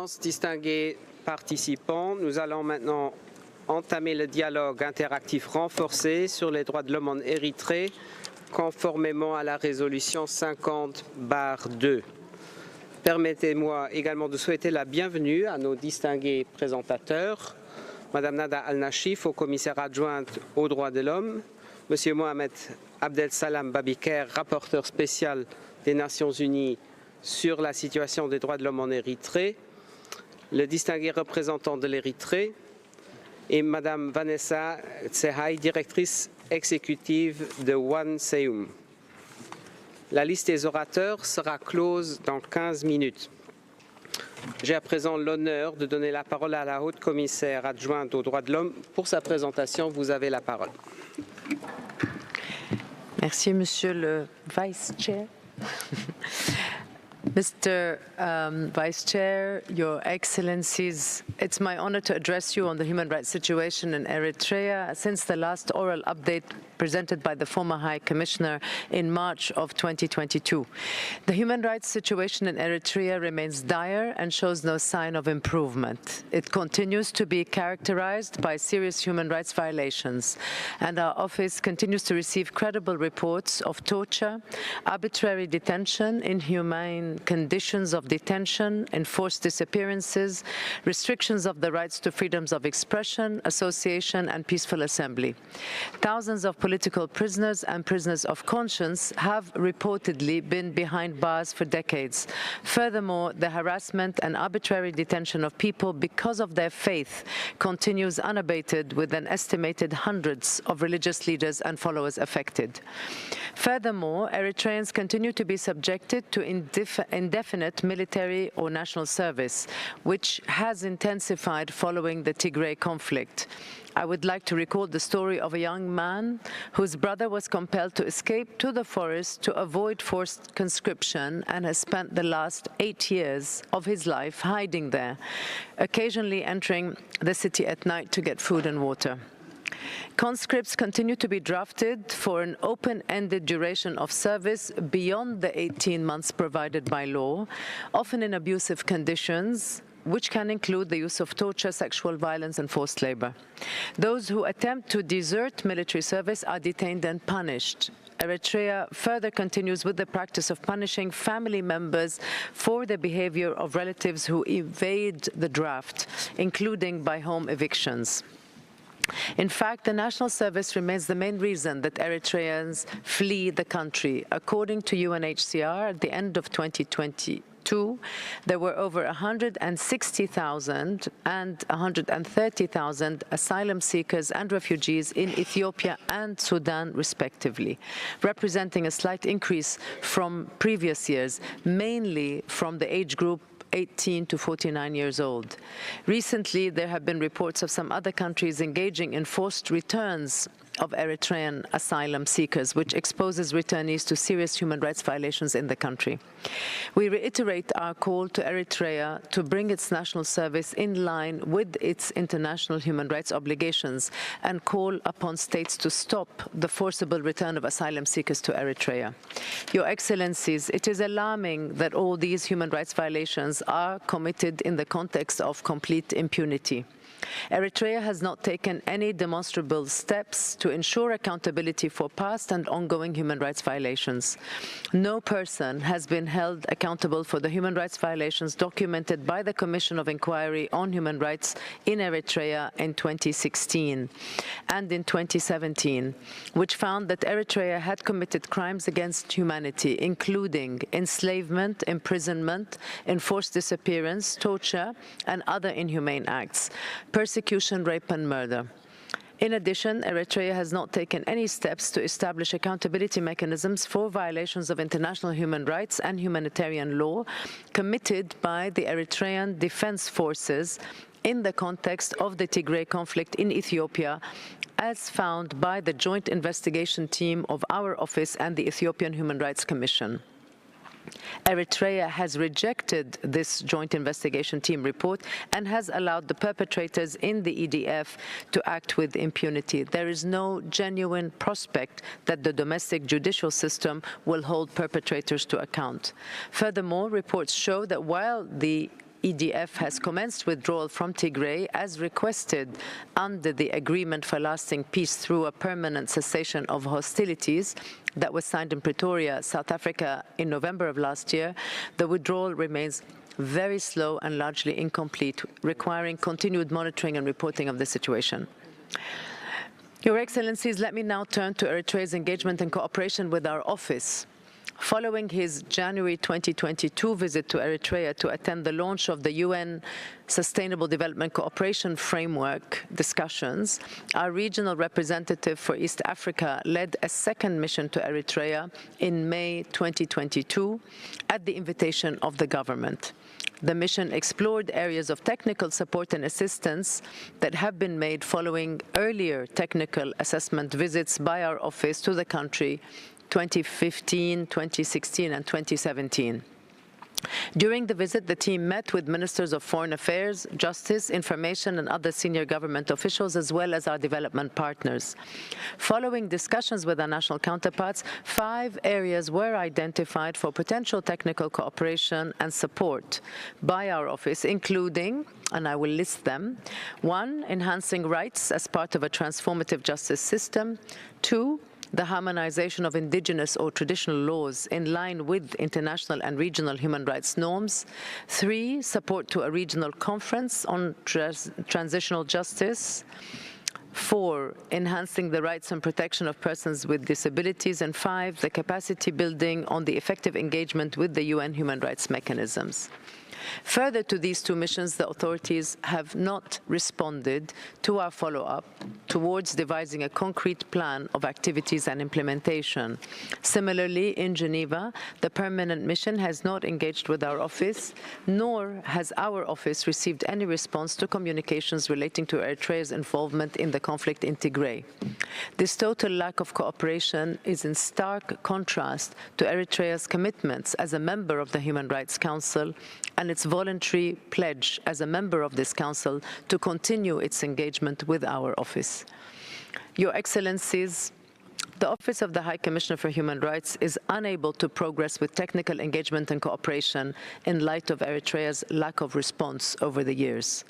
Excellences, distingués participants, nous allons maintenant entamer le dialogue interactif renforcé sur les droits de l'homme en Érythrée, conformément à la résolution 50/2. Permettez-moi également de souhaiter la bienvenue à nos distingués présentateurs, Madame Nada Al-Nashif, au commissaire adjointe aux droits de l'homme, Monsieur Mohamed Abdel Salam Babiker, rapporteur spécial des Nations Unies sur la situation des droits de l'homme en Érythrée, le distingué représentant de l'Érythrée et Madame Vanessa Tsehai, directrice exécutive de One Seum. La liste des orateurs sera close dans 15 minutes. J'ai à présent l'honneur de donner la parole à la haute commissaire adjointe aux droits de l'homme. Pour sa présentation, vous avez la parole. Merci, Monsieur le Vice Chair. Mr. Vice Chair, Your Excellencies, it's my honor to address you on the human rights situation in Eritrea since the last oral update presented by the former High Commissioner in March of 2022. The human rights situation in Eritrea remains dire and shows no sign of improvement. It continues to be characterized by serious human rights violations, and our office continues to receive credible reports of torture, arbitrary detention, inhumane conditions of detention, enforced disappearances, restrictions of the rights to freedoms of expression, association, and peaceful assembly. Thousands of political prisoners and prisoners of conscience have reportedly been behind bars for decades. Furthermore, the harassment and arbitrary detention of people because of their faith continues unabated, with an estimated hundreds of religious leaders and followers affected. Furthermore, Eritreans continue to be subjected to indefinite military or national service, which has intensified following the Tigray conflict. I would like to recall the story of a young man whose brother was compelled to escape to the forest to avoid forced conscription and has spent the last 8 years of his life hiding there, occasionally entering the city at night to get food and water. Conscripts continue to be drafted for an open-ended duration of service beyond the 18 months provided by law, often in abusive conditions, which can include the use of torture, sexual violence, and forced labor. Those who attempt to desert military service are detained and punished. Eritrea further continues with the practice of punishing family members for the behavior of relatives who evade the draft, including by home evictions. In fact, the national service remains the main reason that Eritreans flee the country. According to UNHCR, at the end of 2022, there were over 160,000 and 130,000 asylum seekers and refugees in Ethiopia and Sudan, respectively, representing a slight increase from previous years, mainly from the age group 18 to 49 years old. Recently, there have been reports of some other countries engaging in forced returns of Eritrean asylum seekers, which exposes returnees to serious human rights violations in the country. We reiterate our call to Eritrea to bring its national service in line with its international human rights obligations and call upon states to stop the forcible return of asylum seekers to Eritrea. Your Excellencies, it is alarming that all these human rights violations are committed in the context of complete impunity. Eritrea has not taken any demonstrable steps to ensure accountability for past and ongoing human rights violations. No person has been held accountable for the human rights violations documented by the Commission of Inquiry on Human Rights in Eritrea in 2016 and in 2017, which found that Eritrea had committed crimes against humanity, including enslavement, imprisonment, enforced disappearance, torture, and other inhumane acts, persecution, rape, and murder. In addition, Eritrea has not taken any steps to establish accountability mechanisms for violations of international human rights and humanitarian law committed by the Eritrean Defense Forces in the context of the Tigray conflict in Ethiopia, as found by the joint investigation team of our office and the Ethiopian Human Rights Commission. Eritrea has rejected this joint investigation team report and has allowed the perpetrators in the EDF to act with impunity. There is no genuine prospect that the domestic judicial system will hold perpetrators to account. Furthermore, reports show that while the EDF has commenced withdrawal from Tigray as requested under the Agreement for Lasting Peace through a permanent cessation of hostilities that was signed in Pretoria, South Africa in November of last year, the withdrawal remains very slow and largely incomplete, requiring continued monitoring and reporting of the situation. Your Excellencies, let me now turn to Eritrea's engagement and cooperation with our office. Following his January 2022 visit to Eritrea to attend the launch of the UN Sustainable Development Cooperation Framework discussions, our regional representative for East Africa led a second mission to Eritrea in May 2022 at the invitation of the government. The mission explored areas of technical support and assistance that have been made following earlier technical assessment visits by our office to the country 2015, 2016, and 2017. During the visit, the team met with ministers of foreign affairs, justice, information, and other senior government officials, as well as our development partners. Following discussions with our national counterparts, 5 areas were identified for potential technical cooperation and support by our office, including, and I will list them: 1, enhancing rights as part of a transformative justice system; 2, the harmonization of indigenous or traditional laws in line with international and regional human rights norms; 3, support to a regional conference on transitional justice; 4, enhancing the rights and protection of persons with disabilities; and 5, the capacity building on the effective engagement with the UN human rights mechanisms. Further to these 2 missions, the authorities have not responded to our follow-up towards devising a concrete plan of activities and implementation. Similarly, in Geneva, the permanent mission has not engaged with our office, nor has our office received any response to communications relating to Eritrea's involvement in the conflict in Tigray. This total lack of cooperation is in stark contrast to Eritrea's commitments as a member of the Human Rights Council and its voluntary pledge as a member of this council to continue its engagement with our office. Your Excellencies, the Office of the High Commissioner for Human Rights is unable to progress with technical engagement and cooperation in light of Eritrea's lack of response over the years.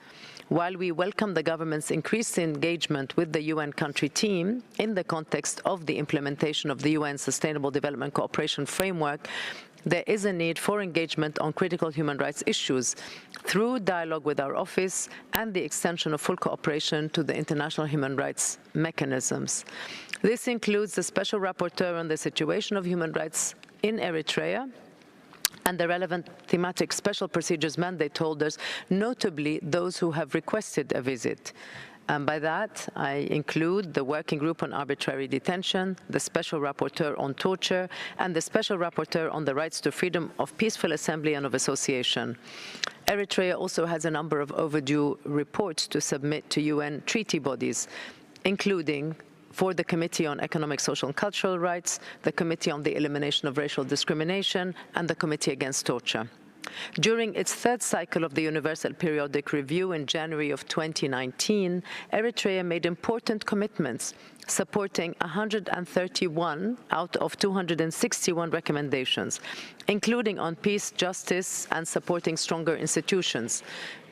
While we welcome the government's increased engagement with the UN country team in the context of the implementation of the UN Sustainable Development Cooperation Framework, there is a need for engagement on critical human rights issues through dialogue with our office and the extension of full cooperation to the international human rights mechanisms. This includes the Special Rapporteur on the situation of human rights in Eritrea and the relevant thematic special procedures mandate holders, notably those who have requested a visit. And by that, I include the Working Group on Arbitrary Detention, the Special Rapporteur on Torture, and the Special Rapporteur on the Rights to Freedom of Peaceful Assembly and of Association. Eritrea also has a number of overdue reports to submit to UN treaty bodies, including for the Committee on Economic, Social and Cultural Rights, the Committee on the Elimination of Racial Discrimination, and the Committee Against Torture. During its 3rd cycle of the Universal Periodic Review in January of 2019, Eritrea made important commitments supporting 131 out of 261 recommendations, including on peace, justice, and supporting stronger institutions.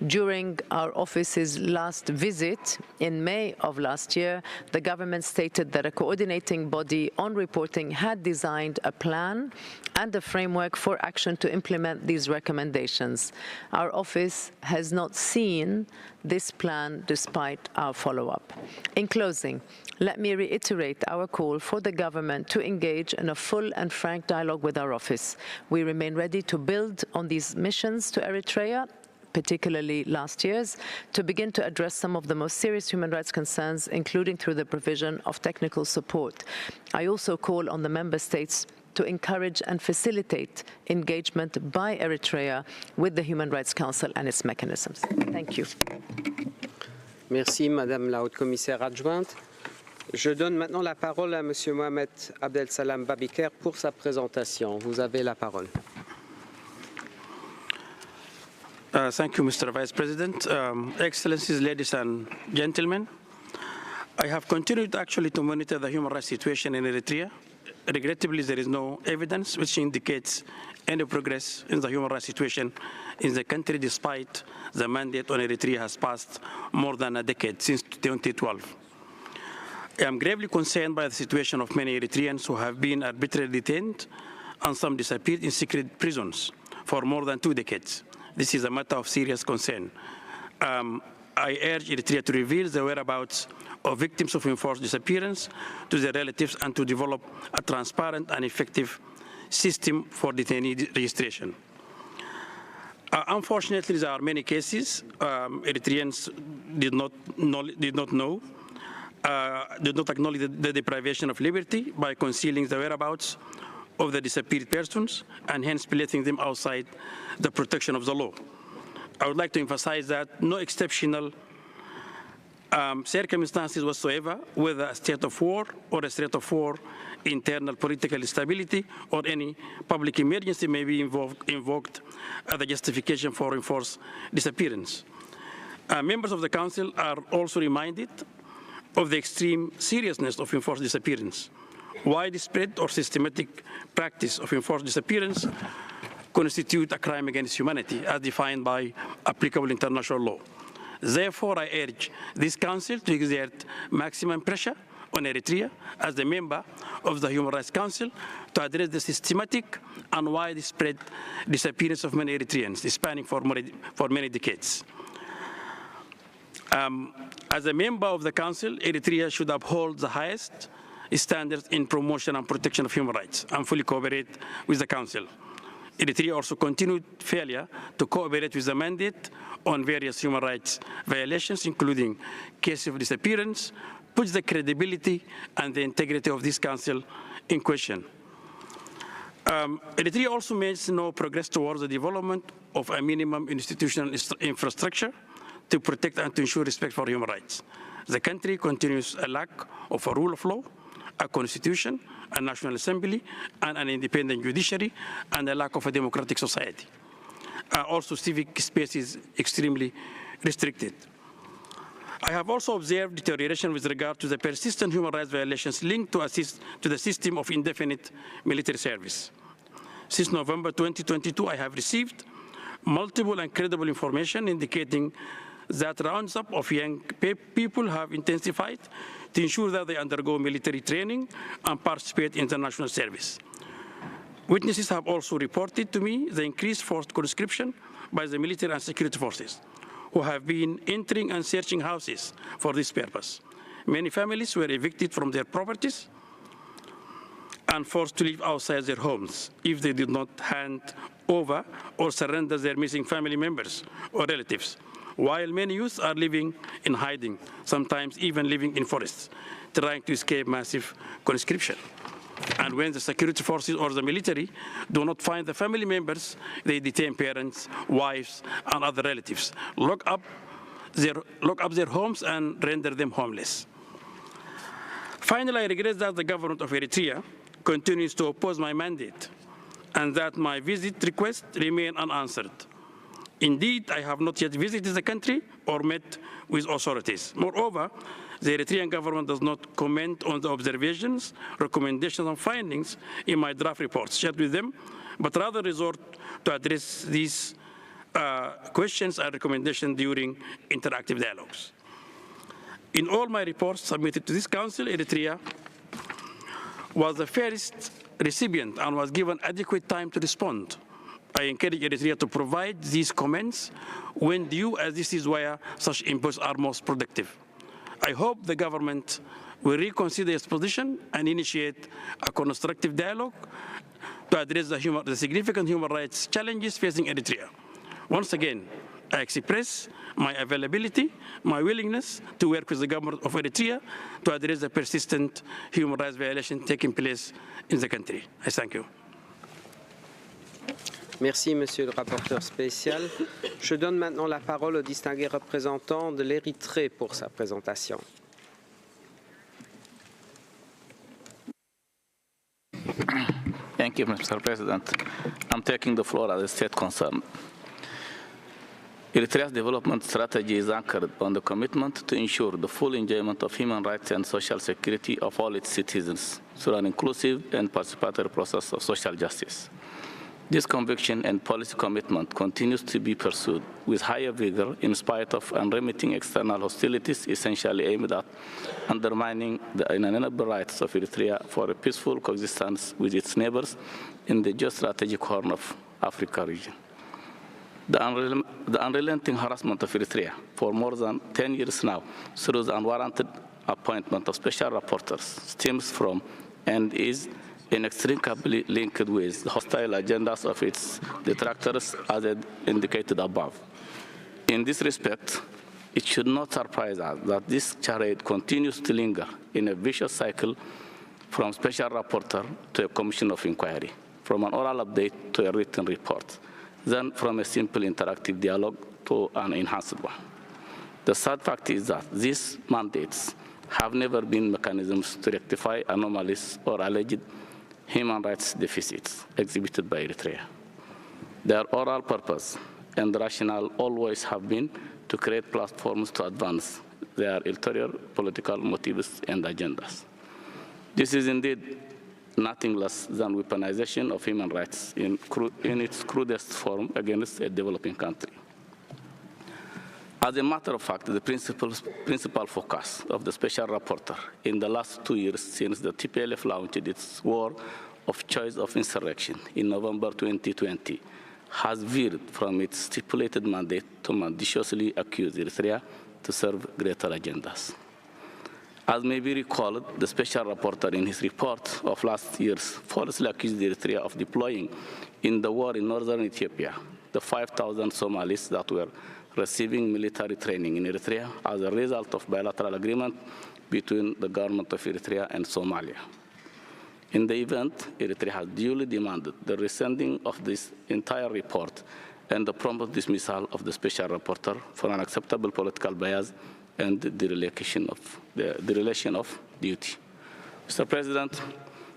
During our office's last visit in May of last year, the government stated that a coordinating body on reporting had designed a plan and a framework for action to implement these recommendations. Our office has not seen this plan despite our follow-up. In closing, let me reiterate our call for the government to engage in a full and frank dialogue with our office. We remain ready to build on these missions to Eritrea, particularly last year's, to begin to address some of the most serious human rights concerns, including through the provision of technical support. I also call on the member states to encourage and facilitate engagement by Eritrea with the Human Rights Council and its mechanisms. Thank you. Merci, Madame la Haute Commissaire adjointe. Je donne maintenant la parole à Monsieur Mohamed Abdel Salam Babiker pour sa présentation. Vous avez la parole. Thank you, Mr. Vice President. Excellencies, ladies and gentlemen, I have continued actually to monitor the human rights situation in Eritrea regrettably, there is no evidence which indicates any progress in the human rights situation in the country, despite the mandate on Eritrea has passed more than a decade, since 2012. I am gravely concerned by the situation of many Eritreans who have been arbitrarily detained and some disappeared in secret prisons for more than 2 decades. This is a matter of serious concern. I urge Eritrea to reveal the whereabouts of victims of enforced disappearance to their relatives and to develop a transparent and effective system for detainee registration. Unfortunately, there are many cases Eritreans did not acknowledge the deprivation of liberty by concealing the whereabouts of the disappeared persons and hence placing them outside the protection of the law. I would like to emphasize that no exceptional circumstances whatsoever, whether a state of war or a state of war, internal political instability, or any public emergency may be invoked as a justification for enforced disappearance. Members of the Council are also reminded of the extreme seriousness of enforced disappearance. Widespread or systematic practice of enforced disappearance constitute a crime against humanity as defined by applicable international law. Therefore, I urge this Council to exert maximum pressure on Eritrea as the member of the Human Rights Council to address the systematic and widespread disappearance of many Eritreans, spanning for many decades. As a member of the Council, Eritrea should uphold the highest standards in promotion and protection of human rights and fully cooperate with the Council. Eritrea also continued failure to cooperate with the mandate on various human rights violations, including cases of disappearance, puts the credibility and the integrity of this Council in question. Eritrea also makes no progress towards the development of a minimum institutional infrastructure to protect and to ensure respect for human rights. The country continues a lack of a rule of law, a constitution, a national assembly, and an independent judiciary, and a lack of a democratic society. Also, civic space is extremely restricted. I have also observed deterioration with regard to the persistent human rights violations linked to the system of indefinite military service. Since November 2022, I have received multiple and credible information indicating that rounds up of young people have intensified to ensure that they undergo military training and participate in international service. Witnesses have also reported to me the increased forced conscription by the military and security forces, who have been entering and searching houses for this purpose. Many families were evicted from their properties and forced to live outside their homes if they did not hand over or surrender their missing family members or relatives, while many youths are living in hiding, sometimes even living in forests, trying to escape massive conscription. And when the security forces or the military do not find the family members, they detain parents, wives, and other relatives, lock up their homes and render them homeless. Finally, I regret that the government of Eritrea continues to oppose my mandate and that my visit requests remain unanswered. Indeed, I have not yet visited the country or met with authorities. Moreover, the Eritrean government does not comment on the observations, recommendations, and findings in my draft reports shared with them, but rather resort to address these questions and recommendations during interactive dialogues. In all my reports submitted to this Council, Eritrea was the first recipient and was given adequate time to respond. I encourage Eritrea to provide these comments when due, as this is where such inputs are most productive. I hope the government will reconsider its position and initiate a constructive dialogue to address the significant human rights challenges facing Eritrea. Once again, I express my availability, my willingness to work with the government of Eritrea to address the persistent human rights violations taking place in the country. I thank you. Merci, Monsieur le rapporteur spécial. Je donne maintenant la parole au distingué représentant de l'Érythrée pour sa présentation. Thank you, Mr. President. I'm taking the floor as a state concern. Eritrea's development strategy is anchored on the commitment to ensure the full enjoyment of human rights and social security of all its citizens through an inclusive and participatory process of social justice. This conviction and policy commitment continues to be pursued with higher vigor in spite of unremitting external hostilities essentially aimed at undermining the inalienable rights of Eritrea for a peaceful coexistence with its neighbors in the geostrategic Horn of Africa region. The unrelenting harassment of Eritrea for more than 10 years now through the unwarranted appointment of special rapporteurs stems from and is inextricably linked with the hostile agendas of its detractors as indicated above. In this respect, it should not surprise us that this charade continues to linger in a vicious cycle from special rapporteur to a commission of inquiry, from an oral update to a written report, then from a simple interactive dialogue to an enhanced one. The sad fact is that these mandates have never been mechanisms to rectify anomalies or alleged human rights deficits exhibited by Eritrea. Their oral purpose and rationale always have been to create platforms to advance their ulterior political motives and agendas. This is indeed nothing less than weaponization of human rights in its crudest form against a developing country. As a matter of fact, the principal focus of the Special Rapporteur in the last 2 years since the TPLF launched its war of choice of insurrection in November 2020 has veered from its stipulated mandate to maliciously accuse Eritrea to serve greater agendas. As may be recalled, the Special Rapporteur in his report of last year falsely accused Eritrea of deploying in the war in northern Ethiopia the 5,000 Somalis that were receiving military training in Eritrea as a result of bilateral agreement between the government of Eritrea and Somalia. In the event, Eritrea has duly demanded the resending of this entire report and the prompt dismissal of the Special Rapporteur for unacceptable political bias and the relation of duty. Mr. President,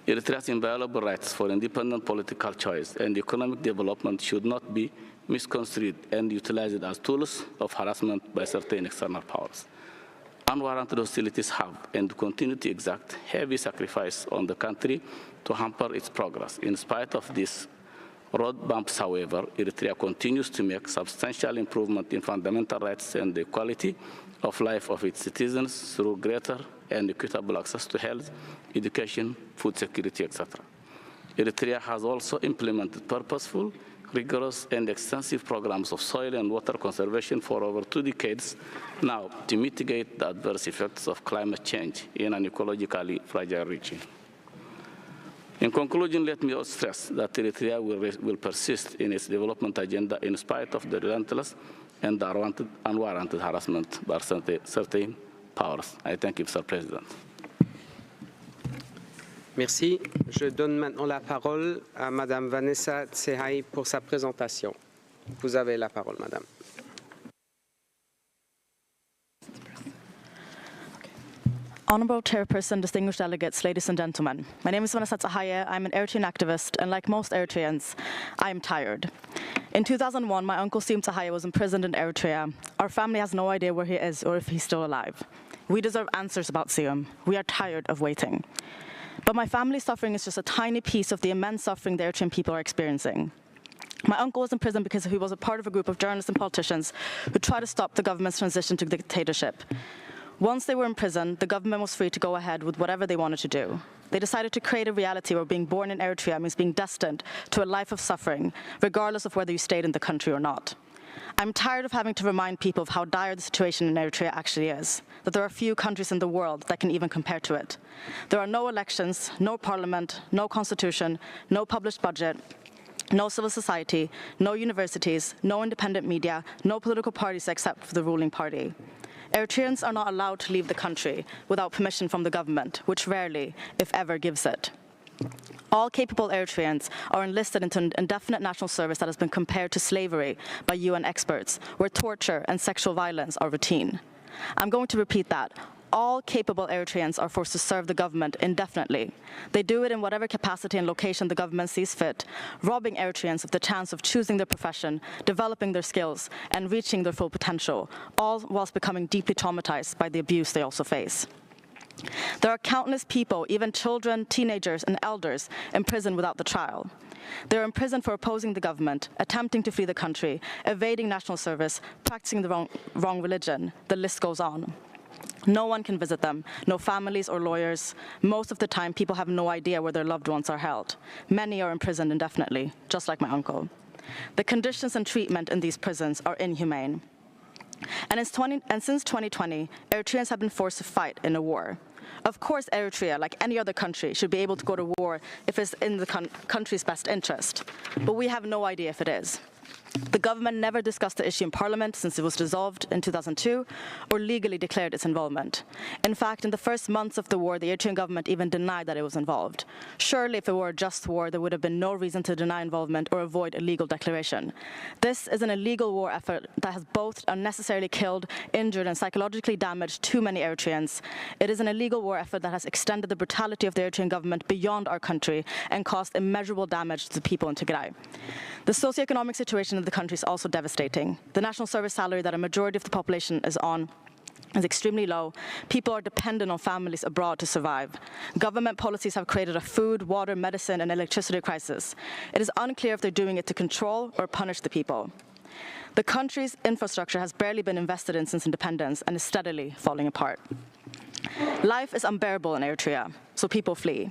Eritrea's inviolable rights for independent political choice and economic development should not be misconstrued and utilized as tools of harassment by certain external powers. Unwarranted hostilities have and continue to exact heavy sacrifice on the country to hamper its progress. In spite of these road bumps, however, Eritrea continues to make substantial improvement in fundamental rights and the quality of life of its citizens through greater and equitable access to health, education, food security, etc. Eritrea has also implemented purposeful, rigorous and extensive programs of soil and water conservation for over 2 decades now to mitigate the adverse effects of climate change in an ecologically fragile region. In conclusion, let me stress that Eritrea will persist in its development agenda in spite of the relentless and unwarranted harassment by certain powers. I thank you, Mr. President. Merci. Je donne maintenant la parole à Madame Vanessa Tsehai pour sa présentation. Vous avez la parole, Madame. Honorable Chairperson, distinguished delegates, ladies and gentlemen. My name is Vanessa Tsehai. I'm an Eritrean activist, and like most Eritreans, I am tired. In 2001, my uncle Sim Tsehai was imprisoned in Eritrea. Our family has no idea where he is or if he's still alive. We deserve answers about Sim. We are tired of waiting. But my family's suffering is just a tiny piece of the immense suffering the Eritrean people are experiencing. My uncle was in prison because he was a part of a group of journalists and politicians who tried to stop the government's transition to dictatorship. Once they were in prison, the government was free to go ahead with whatever they wanted to do. They decided to create a reality where being born in Eritrea means being destined to a life of suffering, regardless of whether you stayed in the country or not. I'm tired of having to remind people of how dire the situation in Eritrea actually is, that there are few countries in the world that can even compare to it. There are no elections, no parliament, no constitution, no published budget, no civil society, no universities, no independent media, no political parties except for the ruling party. Eritreans are not allowed to leave the country without permission from the government, which rarely, if ever, gives it. All capable Eritreans are enlisted into an indefinite national service that has been compared to slavery by UN experts, where torture and sexual violence are routine. I'm going to repeat that. all capable Eritreans are forced to serve the government indefinitely. They do it in whatever capacity and location the government sees fit, robbing Eritreans of the chance of choosing their profession, developing their skills, and reaching their full potential, all whilst becoming deeply traumatized by the abuse they also face. There are countless people, even children, teenagers, and elders, in prison without the trial. They're in prison for opposing the government, attempting to flee the country, evading national service, practicing the wrong religion. The list goes on. No one can visit them, no families or lawyers. Most of the time, people have no idea where their loved ones are held. Many are imprisoned indefinitely, just like my uncle. The conditions and treatment in these prisons are inhumane. And since 2020, Eritreans have been forced to fight in a war. Of course, Eritrea, like any other country, should be able to go to war if it's in the country's best interest. But we have no idea if it is. The government never discussed the issue in Parliament since it was dissolved in 2002, or legally declared its involvement. In fact, in the first months of the war, the Eritrean government even denied that it was involved. Surely, if it were a just war, there would have been no reason to deny involvement or avoid a legal declaration. This is an illegal war effort that has both unnecessarily killed, injured, and psychologically damaged too many Eritreans. It is an illegal war effort that has extended the brutality of the Eritrean government beyond our country and caused immeasurable damage to the people in Tigray. The socioeconomic situation of the country is also devastating. The national service salary that a majority of the population is on is extremely low. People are dependent on families abroad to survive. Government policies have created a food, water, medicine, and electricity crisis. It is unclear if they're doing it to control or punish the people. The country's infrastructure has barely been invested in since independence and is steadily falling apart. Life is unbearable in Eritrea, so people flee.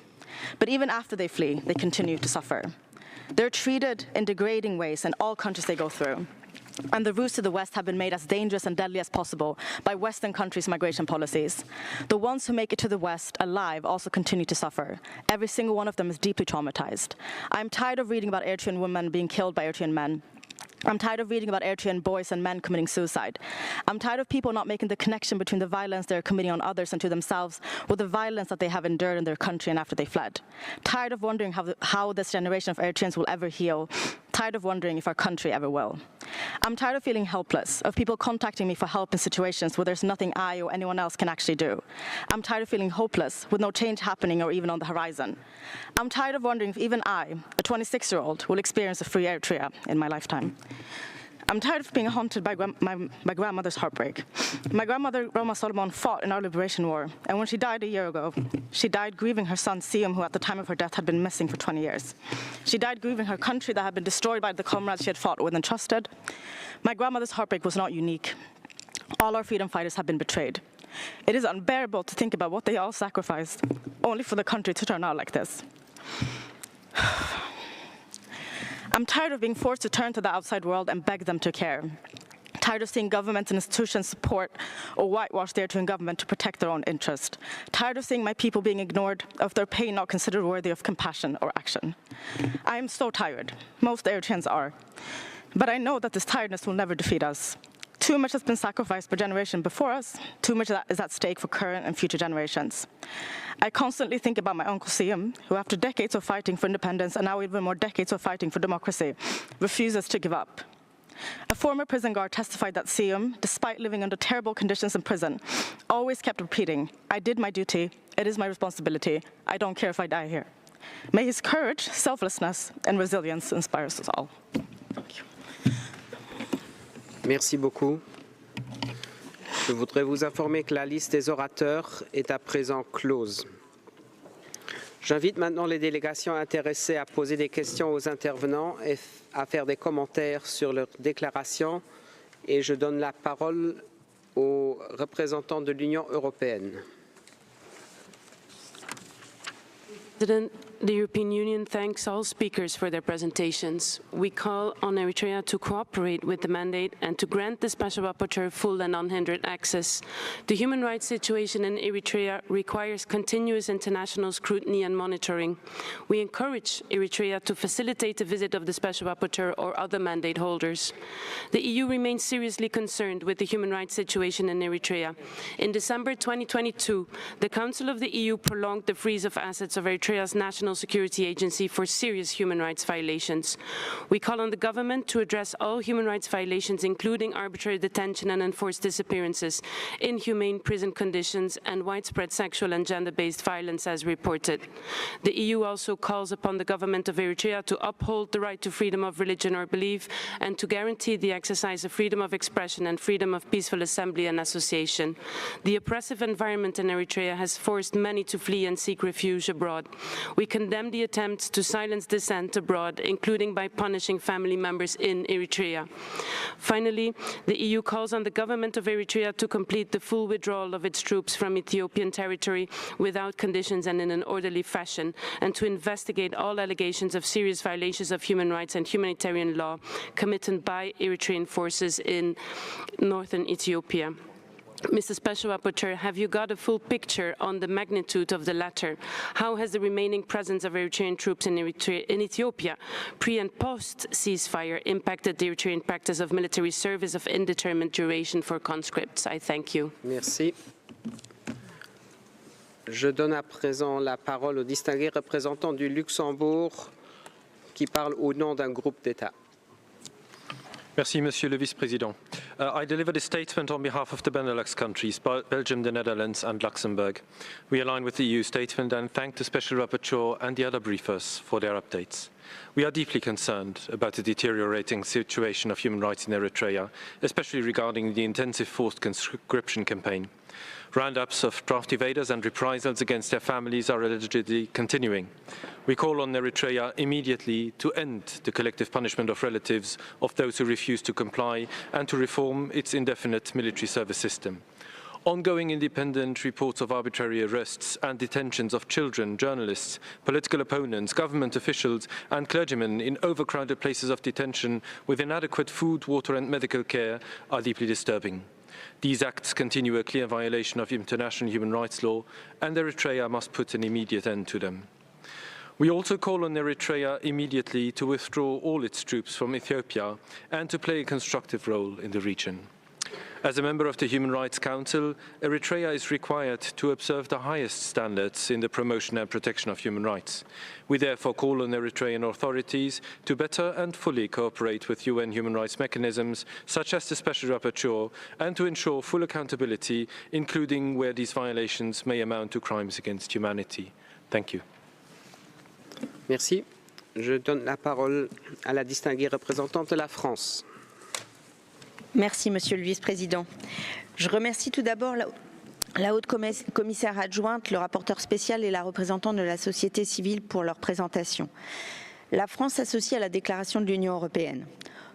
But even after they flee, they continue to suffer. They're treated in degrading ways in all countries they go through. And the routes to the West have been made as dangerous and deadly as possible by Western countries' migration policies. The ones who make it to the West alive also continue to suffer. Every single one of them is deeply traumatized. I'm tired of reading about Eritrean women being killed by Eritrean men. I'm tired of reading about Eritrean boys and men committing suicide. I'm tired of people not making the connection between the violence they're committing on others and to themselves with the violence that they have endured in their country and after they fled. Tired of wondering how this generation of Eritreans will ever heal. Tired of wondering if our country ever will. I'm tired of feeling helpless, of people contacting me for help in situations where there's nothing I or anyone else can actually do. I'm tired of feeling hopeless, with no change happening or even on the horizon. I'm tired of wondering if even I, a 26-year-old, will experience a free Eritrea in my lifetime. I'm tired of being haunted by my grandmother's heartbreak. My grandmother, Roma Solomon, fought in our liberation war, and when she died a year ago, she died grieving her son, Siam, who at the time of her death had been missing for 20 years. She died grieving her country that had been destroyed by the comrades she had fought with and trusted. My grandmother's heartbreak was not unique. All our freedom fighters have been betrayed. It is unbearable to think about what they all sacrificed, only for the country to turn out like this. I'm tired of being forced to turn to the outside world and beg them to care. Tired of seeing governments and institutions support or whitewash the Eritrean government to protect their own interest. Tired of seeing my people being ignored, of their pain not considered worthy of compassion or action. I am so tired. Most Eritreans are. But I know that this tiredness will never defeat us. Too much has been sacrificed by generation before us. Too much is at stake for current and future generations. I constantly think about my uncle Siam, who after decades of fighting for independence and now even more decades of fighting for democracy, refuses to give up. A former prison guard testified that Siam, despite living under terrible conditions in prison, always kept repeating, "I did my duty, it is my responsibility, I don't care if I die here." May his courage, selflessness, and resilience inspire us all. Thank you. Merci beaucoup. Je voudrais vous informer que la liste des orateurs est à présent close. J'invite maintenant les délégations intéressées à poser des questions aux intervenants et à faire des commentaires sur leurs déclarations. Et je donne la parole aux représentants de l'Union européenne. President, the European Union thanks all speakers for their presentations. We call on Eritrea to cooperate with the mandate and to grant the Special Rapporteur full and unhindered access. The human rights situation in Eritrea requires continuous international scrutiny and monitoring. We encourage Eritrea to facilitate the visit of the Special Rapporteur or other mandate holders. The EU remains seriously concerned with the human rights situation in Eritrea. In December 2022, the Council of the EU prolonged the freeze of assets of Eritrea Eritrea's National Security Agency for serious human rights violations. We call on the government to address all human rights violations, including arbitrary detention and enforced disappearances, inhumane prison conditions, and widespread sexual and gender-based violence as reported. The EU also calls upon the government of Eritrea to uphold the right to freedom of religion or belief and to guarantee the exercise of freedom of expression and freedom of peaceful assembly and association. The oppressive environment in Eritrea has forced many to flee and seek refuge abroad. We condemn the attempts to silence dissent abroad, including by punishing family members in Eritrea. Finally, the EU calls on the government of Eritrea to complete the full withdrawal of its troops from Ethiopian territory without conditions and in an orderly fashion, and to investigate all allegations of serious violations of human rights and humanitarian law committed by Eritrean forces in northern Ethiopia. Mr. Special Rapporteur, have you got a full picture on the magnitude of the latter? How has the remaining presence of Eritrean troops in Ethiopia, pre and post ceasefire, impacted the Eritrean practice of military service of indeterminate duration for conscripts? I thank you. Merci. Je donne à présent la parole au distingué représentant du Luxembourg qui parle au nom d'un groupe d'États. Merci, Monsieur le Vice-Président. I delivered a statement on behalf of the Benelux countries, Belgium, the Netherlands and Luxembourg. We align with the EU statement and thank the Special Rapporteur and the other briefers for their updates. We are deeply concerned about the deteriorating situation of human rights in Eritrea, especially regarding the intensive forced conscription campaign. Roundups of draft evaders and reprisals against their families are allegedly continuing. We call on Eritrea immediately to end the collective punishment of relatives of those who refuse to comply and to reform its indefinite military service system. Ongoing independent reports of arbitrary arrests and detentions of children, journalists, political opponents, government officials and clergymen in overcrowded places of detention with inadequate food, water and medical care are deeply disturbing. These acts continue a clear violation of international human rights law, and Eritrea must put an immediate end to them. We also call on Eritrea immediately to withdraw all its troops from Ethiopia and to play a constructive role in the region. As a member of the Human Rights Council, Eritrea is required to observe the highest standards in the promotion and protection of human rights. We therefore call on Eritrean authorities to better and fully cooperate with UN human rights mechanisms, such as the Special Rapporteur, and to ensure full accountability, including where these violations may amount to crimes against humanity. Thank you. Merci. Je donne la parole à la distinguée représentante de la France. Merci, Monsieur le Vice-président. Je remercie tout d'abord la haute commissaire adjointe, le rapporteur spécial et la représentante de la société civile pour leur présentation. La France s'associe à la déclaration de l'Union européenne.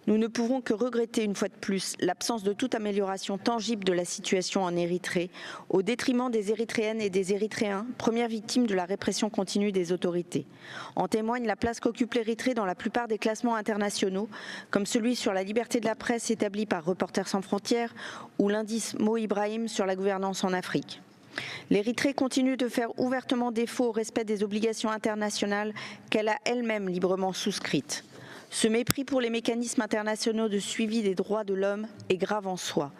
Nous ne pouvons que regretter une fois de plus l'absence de toute amélioration tangible de la situation en Érythrée, au détriment des Érythréennes et des Érythréens, premières victimes de la répression continue des autorités. En témoigne la place qu'occupe l'Érythrée dans la plupart des classements internationaux, comme celui sur la liberté de la presse établi par Reporters sans frontières ou l'indice Mo Ibrahim sur la gouvernance en Afrique. L'Érythrée continue de faire ouvertement défaut au respect des obligations internationales qu'elle a elle-même librement souscrites. Ce mépris pour les mécanismes internationaux de suivi des droits de l'homme est grave en soi.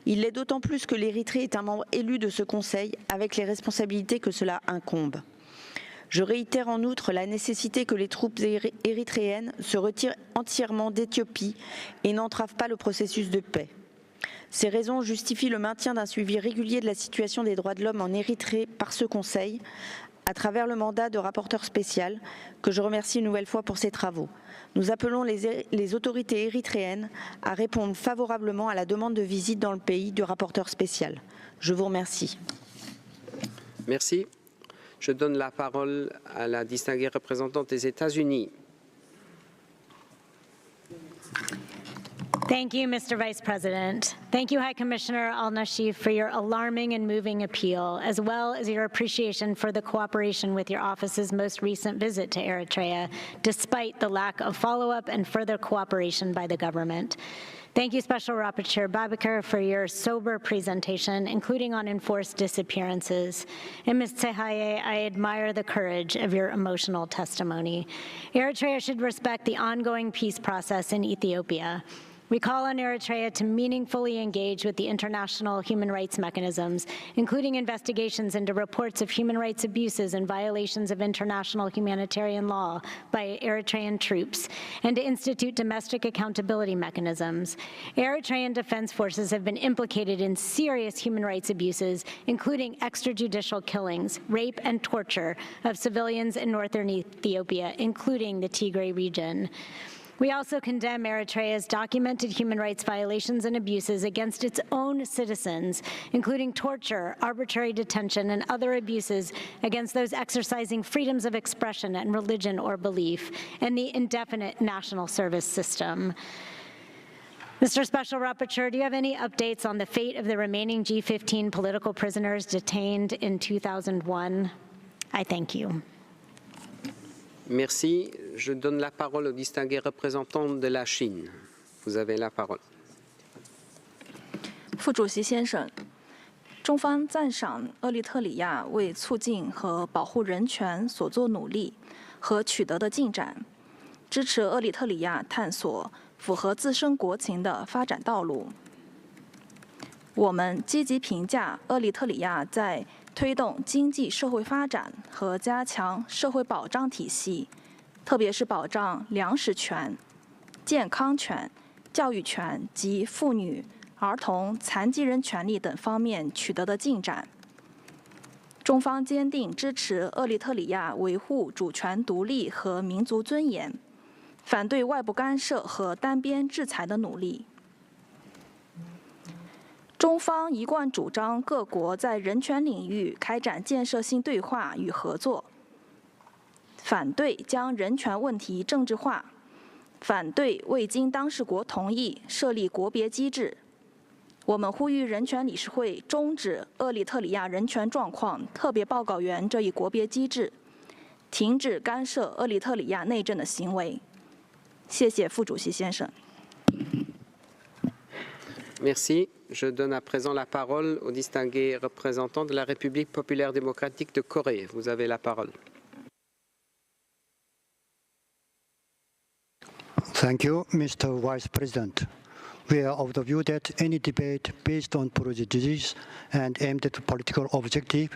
Il l'est d'autant plus que l'Érythrée est un membre élu de ce Conseil avec les responsabilités que cela incombe. Je réitère en outre la nécessité que les troupes érythréennes se retirent entièrement d'Éthiopie et n'entravent pas le processus de paix. Ces raisons justifient le maintien d'un suivi régulier de la situation des droits de l'homme en Érythrée par ce Conseil, à travers le mandat de rapporteur spécial, que je remercie une nouvelle fois pour ses travaux. Nous appelons les autorités érythréennes à répondre favorablement à la demande de visite dans le pays du rapporteur spécial. Je vous remercie. Merci. Je donne la parole à la distinguée représentante des États-Unis. Thank you, Mr. Vice President. Thank you, High Commissioner Al-Nashif, for your alarming and moving appeal, as well as your appreciation for the cooperation with your office's most recent visit to Eritrea, despite the lack of follow-up and further cooperation by the government. Thank you, Special Rapporteur Babakar, for your sober presentation, including on enforced disappearances. And Ms. Tsehaye, I admire the courage of your emotional testimony. Eritrea should respect the ongoing peace process in Ethiopia. We call on Eritrea to meaningfully engage with the international human rights mechanisms, including investigations into reports of human rights abuses and violations of international humanitarian law by Eritrean troops, and to institute domestic accountability mechanisms. Eritrean defense forces have been implicated in serious human rights abuses, including extrajudicial killings, rape, and torture of civilians in northern Ethiopia, including the Tigray region. We also condemn Eritrea's documented human rights violations and abuses against its own citizens, including torture, arbitrary detention, and other abuses against those exercising freedoms of expression and religion or belief, and the indefinite national service system. Mr. Special Rapporteur, do you have any updates on the fate of the remaining G15 political prisoners detained in 2001? I thank you. Merci. Je donne la parole au distingué représentant de la Chine. Vous avez la parole. 副主席先生，中方赞赏厄立特里亚为促进和保护人权所做努力和取得的进展，支持厄立特里亚探索符合自身国情的发展道路。我们积极评价厄立特里亚在推动经济社会发展和加强社会保障体系，特别是保障粮食权、健康权、教育权及妇女、儿童、残疾人权利等方面取得的进展。中方坚定支持厄立特里亚维护主权独立和民族尊严，反对外部干涉和单边制裁的努力。中方一贯主张各国在人权领域开展建设性对话与合作，反对将人权问题政治化，反对未经当事国同意设立国别机制。我们呼吁人权理事会终止厄立特里亚人权状况特别报告员这一国别机制，停止干涉厄立特里亚内政的行为。谢谢副主席先生。Merci. Je donne à présent la parole au distingué représentant de la République populaire démocratique de Corée. Vous avez la parole. Thank you, Mr. Vice President. We are of the view that any debate based on prejudice and aimed at political objective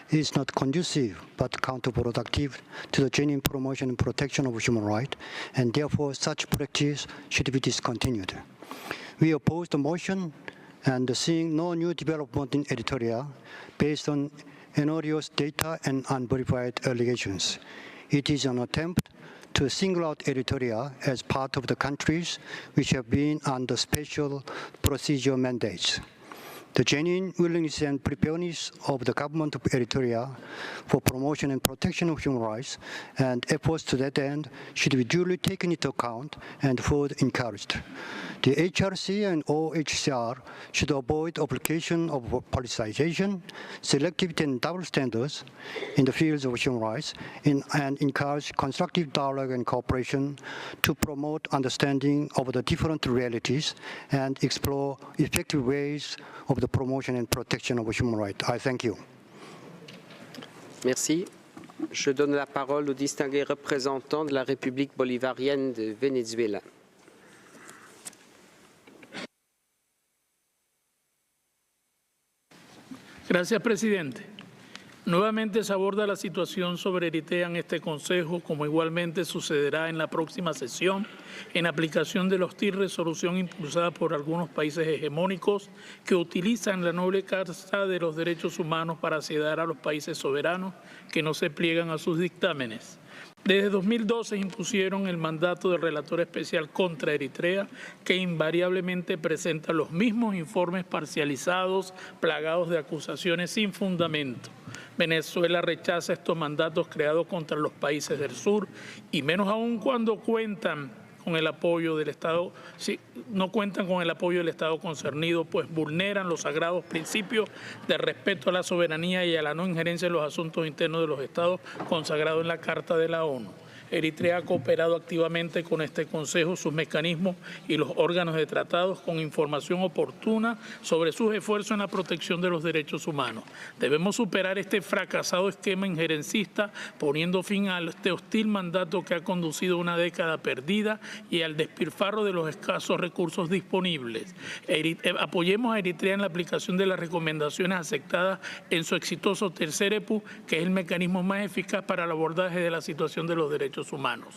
is not conducive but counterproductive to the genuine promotion and protection of human rights, and therefore such practice should be discontinued. We oppose the motion and seeing no new development in Eritrea based on erroneous data and unverified allegations. It is an attempt to single out Eritrea as part of the countries which have been under special procedure mandates. The genuine willingness and preparedness of the government of Eritrea for promotion and protection of human rights and efforts to that end should be duly taken into account and further encouraged. The HRC and OHCR should avoid application of politicization, selectivity and double standards in the fields of human rights and encourage constructive dialogue and cooperation to promote understanding of the different realities and explore effective ways of the promotion and protection of human rights. I thank you. Merci. Je donne la parole au distingué représentant de la République bolivarienne de Venezuela. Gracias, presidente. Nuevamente se aborda la situación sobre Eritrea en este Consejo, como igualmente sucederá en la próxima sesión, en aplicación de la hostil resolución impulsada por algunos países hegemónicos que utilizan la noble Carta de los Derechos Humanos para sedar a los países soberanos que no se pliegan a sus dictámenes. Desde 2012 impusieron el mandato del relator especial contra Eritrea, que invariablemente presenta los mismos informes parcializados, plagados de acusaciones sin fundamento. Venezuela rechaza estos mandatos creados contra los países del sur, y menos aún cuando cuentan con el apoyo del Estado, si no cuentan con el apoyo del Estado concernido, pues vulneran los sagrados principios de respeto a la soberanía y a la no injerencia en los asuntos internos de los Estados consagrados en la Carta de la ONU. Eritrea ha cooperado activamente con este Consejo, sus mecanismos y los órganos de tratados con información oportuna sobre sus esfuerzos en la protección de los derechos humanos. Debemos superar este fracasado esquema injerencista, poniendo fin a este hostil mandato que ha conducido a una década perdida y al despilfarro de los escasos recursos disponibles. Apoyemos a Eritrea en la aplicación de las recomendaciones aceptadas en su exitoso tercer EPU, que es el mecanismo más eficaz para el abordaje de la situación de los derechos humanos.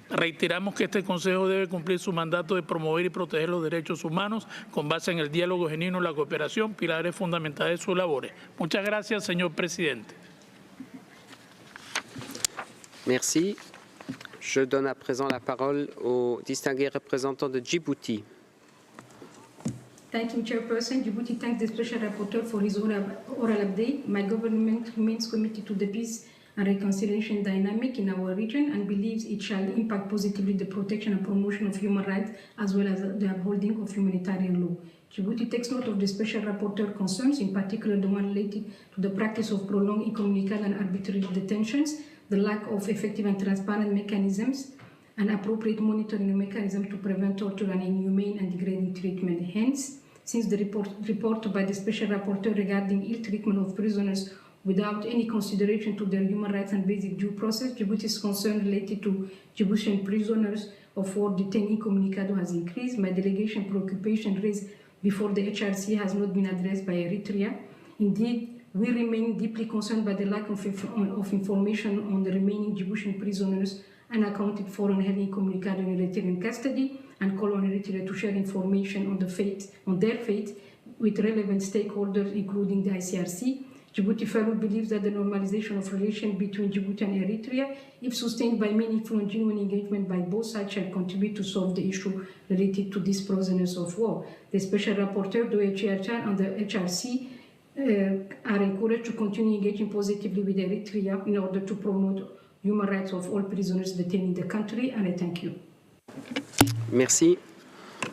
Reiteramos que este Consejo debe cumplir su mandato de promover y proteger los derechos humanos con base en el diálogo genuino y la cooperación, pilares fundamentales de sus labores. Muchas gracias, señor presidente. Merci. Je donne à présent la parole au distingué représentant de Djibouti. Thank you, Chairperson. Djibouti thanks the Special Rapporteur for his oral update. My government remains committed to the peace and reconciliation dynamic in our region and believes it shall impact positively the protection and promotion of human rights as well as the upholding of humanitarian law. Djibouti takes note of the Special Rapporteur concerns, in particular the one related to the practice of prolonged incommunicado and arbitrary detentions, the lack of effective and transparent mechanisms, and appropriate monitoring mechanism to prevent torture and inhumane and degrading treatment. Hence, since the report by the Special Rapporteur regarding ill treatment of prisoners without any consideration to their human rights and basic due process, Djibouti's concern related to Djiboutian prisoners of war detained incommunicado has increased. My delegation preoccupation raised before the HRC has not been addressed by Eritrea. Indeed, we remain deeply concerned by the lack of information on the remaining Djiboutian prisoners unaccounted for and held incommunicado in Eritrean custody, and call on Eritrea to share information on their fate with relevant stakeholders, including the ICRC. Djibouti further believes that the normalization of relations between Djibouti and Eritrea, if sustained by meaningful and genuine engagement by both sides, shall contribute to solve the issue related to these prisoners of war. The Special Rapporteur, the OHCHR, and the HRC are encouraged to continue engaging positively with Eritrea in order to promote human rights of all prisoners detained in the country, and I thank you. Merci.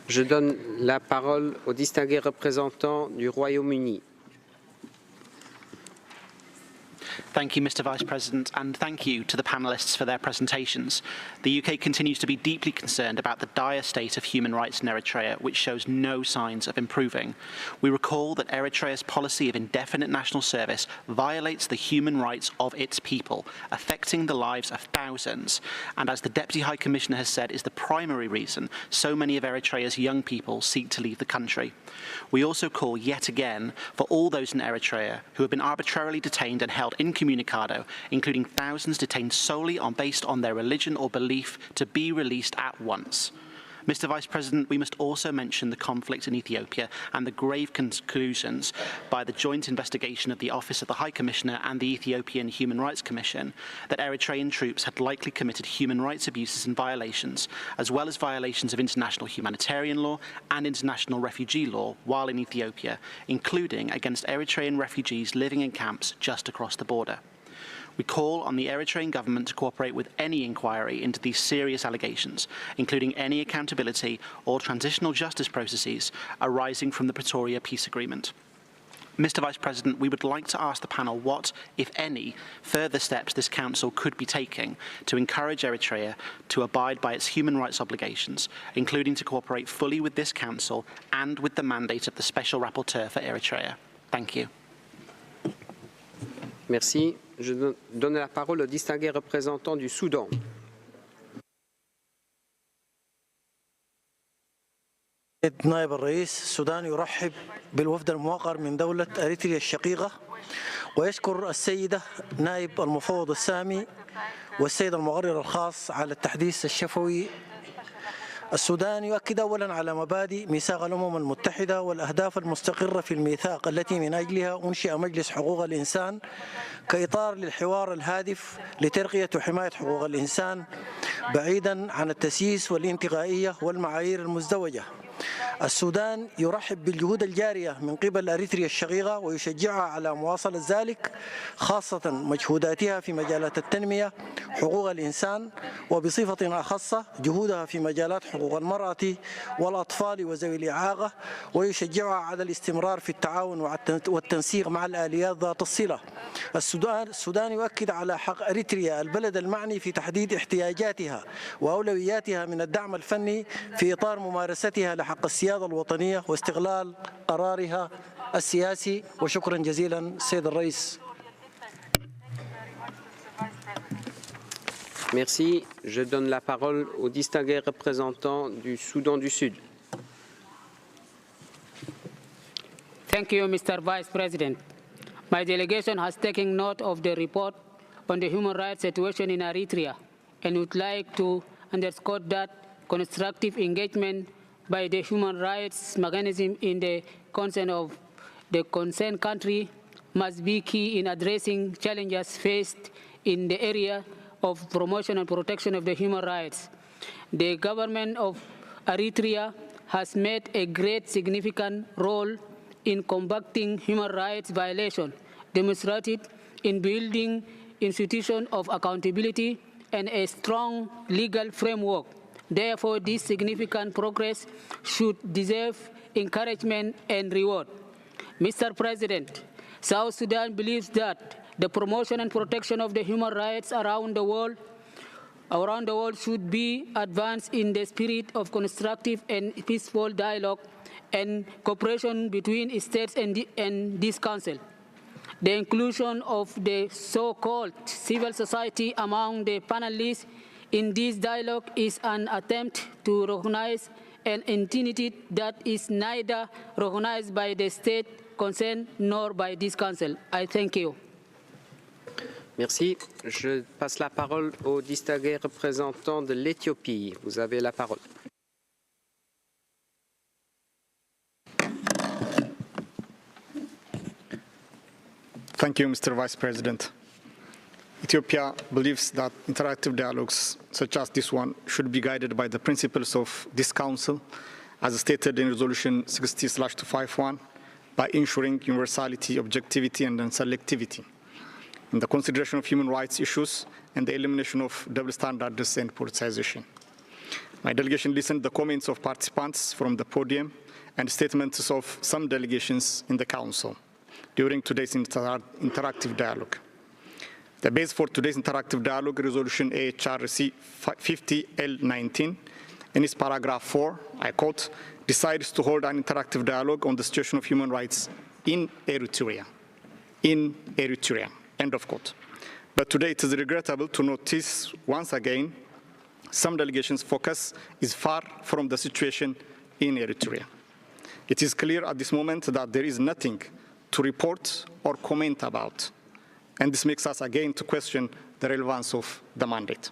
Je donne la parole au distingué représentant du Royaume-Uni. Thank you, Mr. Vice President, and thank you to the panellists for their presentations. The UK continues to be deeply concerned about the dire state of human rights in Eritrea, which shows no signs of improving. We recall that Eritrea's policy of indefinite national service violates the human rights of its people, affecting the lives of thousands, and as the Deputy High Commissioner has said, is the primary reason so many of Eritrea's young people seek to leave the country. We also call yet again for all those in Eritrea who have been arbitrarily detained and held incommunicado, including thousands detained solely based on their religion or belief, to be released at once. Mr. Vice President, we must also mention the conflict in Ethiopia and the grave conclusions by the joint investigation of the Office of the High Commissioner and the Ethiopian Human Rights Commission that Eritrean troops had likely committed human rights abuses and violations, as well as violations of international humanitarian law and international refugee law while in Ethiopia, including against Eritrean refugees living in camps just across the border. We call on the Eritrean government to cooperate with any inquiry into these serious allegations, including any accountability or transitional justice processes arising from the Pretoria Peace Agreement. Mr. Vice President, we would like to ask the panel what, if any, further steps this Council could be taking to encourage Eritrea to abide by its human rights obligations, including to cooperate fully with this Council and with the mandate of the Special Rapporteur for Eritrea. Thank you. Merci. Je donne la parole au distingué représentant du Soudan. نائب الرئيس السوداني يرحب بالوفد الموقر من دولة أريتريا الشقيقة ويشكر السيدة نائب المفوض السامي والسيد المقرر الخاص على التحديث الشفوي. السودان يؤكد أولا على مبادئ ميثاق الأمم المتحدة والأهداف المستقرة في الميثاق التي من أجلها أنشئ مجلس حقوق الإنسان كإطار للحوار الهادف لترقية وحماية حقوق الإنسان بعيدا عن التسييس والانتقائية والمعايير المزدوجة. السودان يرحب بالجهود الجارية من قبل أريتريا الشقيقة ويشجعها على مواصلة ذلك، خاصة مجهوداتها في مجالات التنمية، حقوق الإنسان، وبصفة أخص جهودها في مجالات حقوق المرأة والأطفال وذوي الإعاقة، ويشجعها على الاستمرار في التعاون والتنسيق مع الآليات ذات الصلة. السودان يؤكد على حق أريتريا البلد المعني في تحديد احتياجاتها وأولوياتها من الدعم الفني في إطار ممارستها لحق السيادة الوطنية واستغلال قرارها السياسي. وشكرا جزيلا سيد الرئيس. Merci. Je donne la parole au distingué représentant du Soudan du Sud. Thank you, Mr. Vice President. My delegation has taken note of the report on the human rights situation in Eritrea and would like to underscore that constructive engagement by the human rights mechanism in the concern of the concerned country must be key in addressing challenges faced in the area of promotion and protection of the human rights. The government of Eritrea has made a great significant role in combating human rights violations, demonstrated in building institutions of accountability and a strong legal framework. Therefore, this significant progress should deserve encouragement and reward. Mr. President, South Sudan believes that the promotion and protection of the human rights around the world should be advanced in the spirit of constructive and peaceful dialogue and cooperation between states and this council. The inclusion of the so-called civil society among the panelists in this dialogue is an attempt to recognize an entity that is neither recognized by the state concerned nor by this council. I thank you. Merci. Je passe la parole au distingué représentant de l'Éthiopie. Vous avez la parole. Thank you, Mr. Vice President. Ethiopia believes that interactive dialogues such as this one should be guided by the principles of this Council, as stated in Resolution 60/251, by ensuring universality, objectivity, and non-selectivity in the consideration of human rights issues and the elimination of double standards and politicization. My delegation listened to the comments of participants from the podium and statements of some delegations in the Council during today's interactive dialogue. The base for today's interactive dialogue, Resolution AHRC 50L19, in its paragraph 4, I quote, decides to hold an interactive dialogue on the situation of human rights in Eritrea. In Eritrea, end of quote. But today it is regrettable to notice once again some delegations' focus is far from the situation in Eritrea. It is clear at this moment that there is nothing to report or comment about. And this makes us again to question the relevance of the mandate.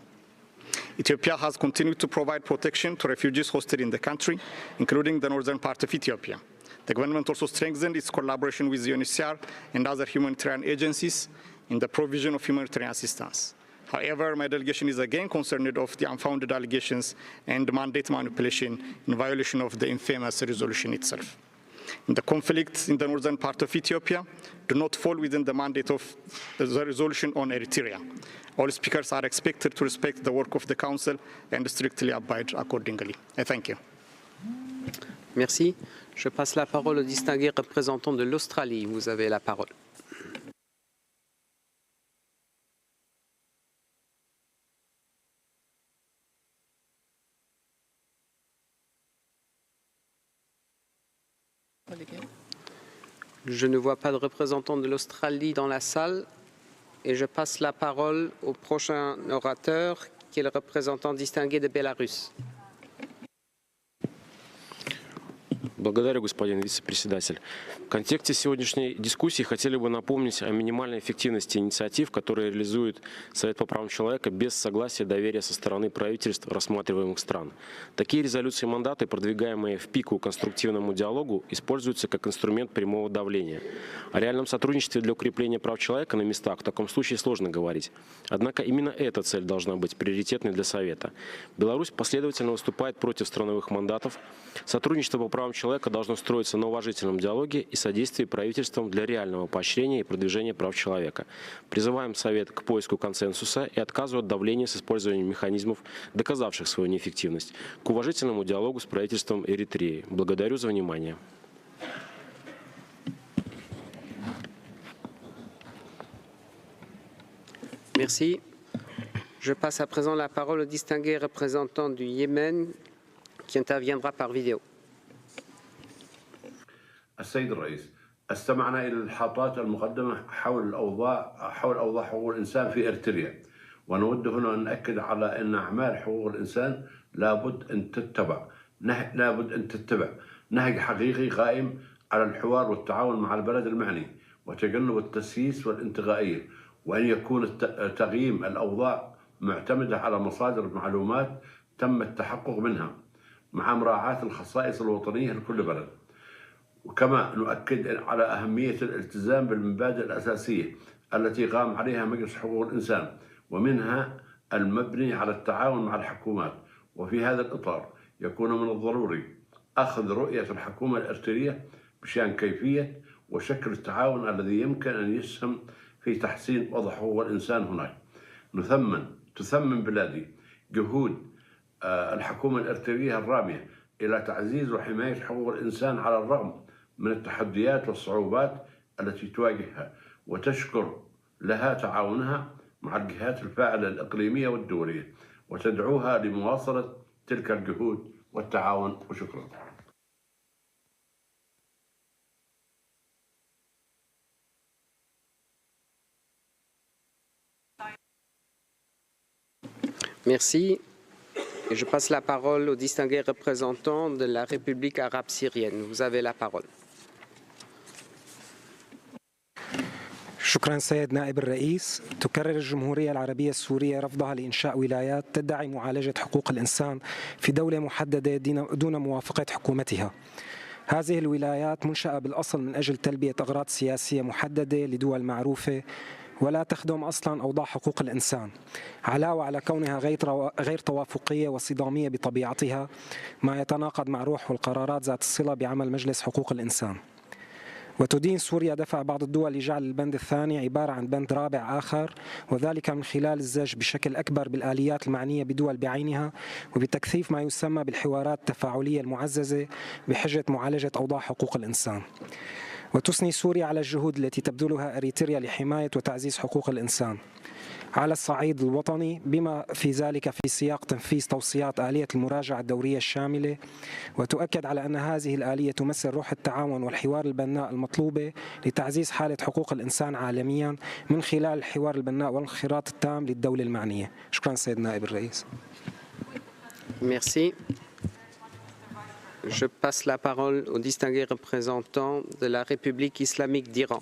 Ethiopia has continued to provide protection to refugees hosted in the country, including the northern part of Ethiopia. The government also strengthened its collaboration with the UNHCR and other humanitarian agencies in the provision of humanitarian assistance. However, my delegation is again concerned of the unfounded allegations and mandate manipulation in violation of the infamous resolution itself. In the conflicts in the northern part of Ethiopia do not fall within the mandate of the resolution on Eritrea. All speakers are expected to respect the work of the Council and strictly abide accordingly. I thank you. Merci. Je passe la parole au distingué représentant de l'Australie. Vous avez la parole. Je ne vois pas de représentant de l'Australie dans la salle et je passe la parole au prochain orateur qui est le représentant distingué de Bélarus. Благодарю, господин вице-председатель. В контексте сегодняшней дискуссии хотели бы напомнить о минимальной эффективности инициатив, которые реализует Совет по правам человека без согласия и доверия со стороны правительств рассматриваемых стран. Такие резолюции и мандаты, продвигаемые в пику конструктивному диалогу, используются как инструмент прямого давления. О реальном сотрудничестве для укрепления прав человека на местах в таком случае сложно говорить. Однако именно эта цель должна быть приоритетной для Совета. Беларусь последовательно выступает против страновых мандатов. Сотрудничество по правам человека должно строиться на уважительном диалоге и содействии правительствам для реального поощрения и продвижения прав человека. Призываем Совет к поиску консенсуса и отказу от давления с использованием механизмов, доказавших свою неэффективность, к уважительному диалогу с правительством Эритреи. Благодарю за внимание. Merci. Je passe à présent la parole au distingué représentant du Yémen qui interviendra par vidéo. السيد الرئيس، استمعنا إلى الإلحاقات المقدمة حول أوضاع حقوق الإنسان في إريتريا، ونود هنا أن نأكد على أن أعمال حقوق الإنسان لابد أن تتبع نهج حقيقي قائم على الحوار والتعاون مع البلد المعني وتجنب التسييس والانتقائية، وأن يكون تقييم الأوضاع معتمدة على مصادر معلومات تم التحقق منها مع مراعاة الخصائص الوطنية لكل بلد. وكما نؤكد على أهمية الالتزام بالمبادئ الأساسية التي قام عليها مجلس حقوق الإنسان، ومنها المبني على التعاون مع الحكومات. وفي هذا الإطار يكون من الضروري أخذ رؤية الحكومة الإريترية بشأن كيفية وشكل التعاون الذي يمكن أن يسهم في تحسين وضع حقوق الإنسان هناك. تثمن بلادي جهود الحكومة الإريترية الرامية إلى تعزيز وحماية حقوق الإنسان على الرغم من التحديات والصعوبات التي تواجهها، وتشكر لها تعاونها مع الجهات الفاعلة الإقليمية والدولية، وتدعوها لمواصلة تلك الجهود والتعاون. وشكرا. Merci. Et je passe la parole au distingué représentant de la République arabe syrienne. Vous avez la parole. شكرا سيد نائب الرئيس. تكرر الجمهورية العربية السورية رفضها لإنشاء ولايات تدعي معالجة حقوق الإنسان في دولة محددة دون موافقة حكومتها. هذه الولايات منشأة بالأصل من أجل تلبية أغراض سياسية محددة لدول معروفة ولا تخدم أصلا أوضاع حقوق الإنسان، علاوة على كونها غير توافقية وصدامية بطبيعتها، ما يتناقض مع روح والقرارات ذات الصلة بعمل مجلس حقوق الإنسان. وتدين سوريا دفع بعض الدول لجعل البند الثاني عبارة عن بند رابع آخر، وذلك من خلال الزج بشكل أكبر بالآليات المعنية بدول بعينها وبتكثيف ما يسمى بالحوارات التفاعلية المعززة بحجة معالجة أوضاع حقوق الإنسان. وتثني سوريا على الجهود التي تبذلها إريتريا لحماية وتعزيز حقوق الإنسان على الصعيد الوطني، بما في ذلك في سياق تنفيذ توصيات آلية المراجعة الدورية الشاملة، وتؤكد على أن هذه الآلية تمثل روح التعاون والحوار البناء المطلوبة لتعزيز حالة حقوق الإنسان عالميا من خلال الحوار البناء والانخراط التام للدولة المعنية. شكرا سيد نائب الرئيس. Merci. Je passe la parole au distingué représentant de la République islamique d'Iran.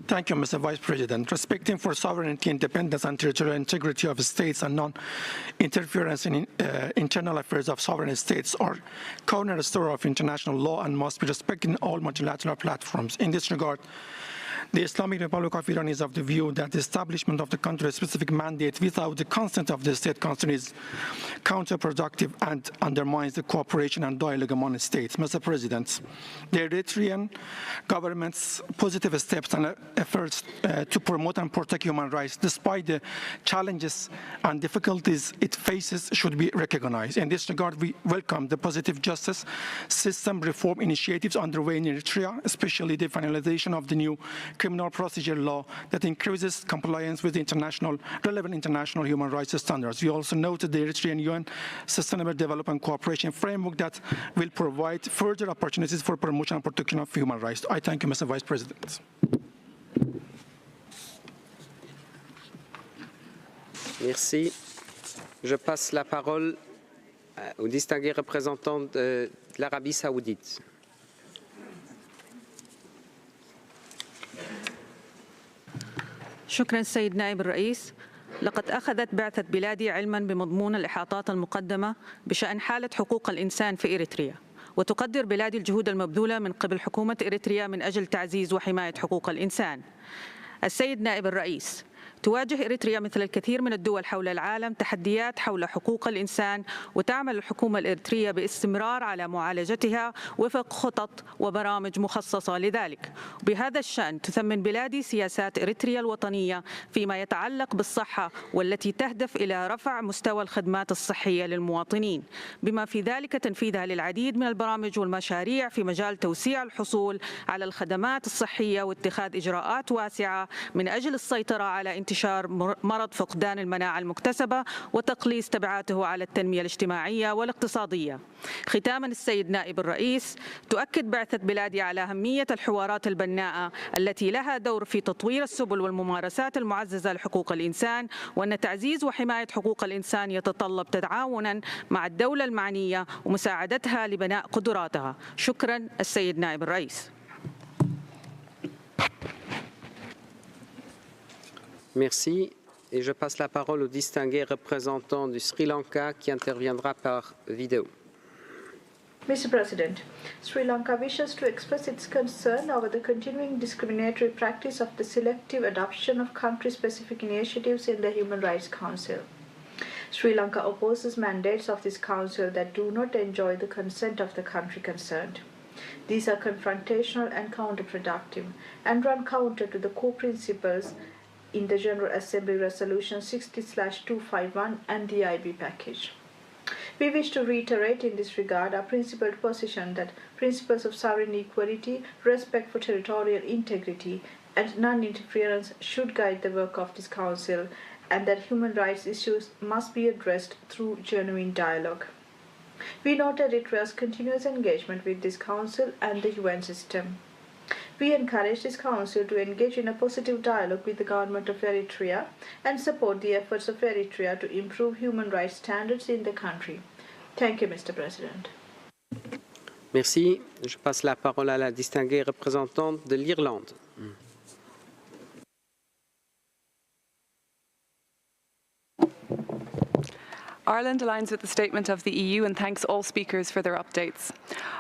Thank you, Mr. Vice President. Respecting for sovereignty, independence, and territorial integrity of states and non-interference in internal affairs of sovereign states are cornerstone of international law and must be respected in all multilateral platforms. In this regard, the Islamic Republic of Iran is of the view that the establishment of the country-specific mandate without the consent of the state concerned is counterproductive and undermines the cooperation and dialogue among states. Mr. President, the Eritrean government's positive steps and efforts to promote and protect human rights, despite the challenges and difficulties it faces, should be recognized. In this regard, we welcome the positive justice system reform initiatives underway in Eritrea, especially the finalization of the new criminal procedure law that increases compliance with relevant international human rights standards. We also noted the Eritrean UN Sustainable Development Cooperation Framework that will provide further opportunities for promotion and protection of human rights. I thank you, Mr. Vice President. Merci. Je passe la parole au distingué représentant de l'Arabie saoudite. شكرا سيد نائب الرئيس. لقد أخذت بعثة بلادي علما بمضمون الإحاطات المقدمة بشأن حالة حقوق الإنسان في إريتريا، وتقدر بلادي الجهود المبذولة من قبل حكومة إريتريا من أجل تعزيز وحماية حقوق الإنسان. السيد نائب الرئيس، تواجه إريتريا مثل الكثير من الدول حول العالم تحديات حول حقوق الإنسان، وتعمل الحكومة الإريترية باستمرار على معالجتها وفق خطط وبرامج مخصصة لذلك. بهذا الشأن تثمن بلادي سياسات إريتريا الوطنية فيما يتعلق بالصحة، والتي تهدف إلى رفع مستوى الخدمات الصحية للمواطنين، بما في ذلك تنفيذها للعديد من البرامج والمشاريع في مجال توسيع الحصول على الخدمات الصحية واتخاذ إجراءات واسعة من أجل السيطرة على انتشار مرض فقدان المناعة المكتسبة وتقليص تبعاته على التنمية الاجتماعية والاقتصادية. ختاما السيد نائب الرئيس، تؤكد بعثة بلادي على أهمية الحوارات البناءة التي لها دور في تطوير السبل والممارسات المعززة لحقوق الإنسان، وأن تعزيز وحماية حقوق الإنسان يتطلب تعاونا مع الدولة المعنية ومساعدتها لبناء قدراتها. شكرا السيد نائب الرئيس. Merci. Et je passe la parole au distingué représentant du Sri Lanka qui interviendra par vidéo. Mr. President, Sri Lanka wishes to express its concern over the continuing discriminatory practice of the selective adoption of country-specific initiatives in the Human Rights Council. Sri Lanka opposes mandates of this council that do not enjoy the consent of the country concerned. These are confrontational and counterproductive and run counter to the core principles in the General Assembly Resolution 60/251 and the IB package. We wish to reiterate in this regard our principled position that principles of sovereign equality, respect for territorial integrity, and non-interference should guide the work of this Council, and that human rights issues must be addressed through genuine dialogue. We note Eritrea's continuous engagement with this Council and the UN system. We encourage this Council to engage in a positive dialogue with the government of Eritrea and support the efforts of Eritrea to improve human rights standards in the country. Thank you, Mr. President. Merci. Je passe la parole à la distinguée représentante de l'Irlande. Ireland aligns with the statement of the EU and thanks all speakers for their updates.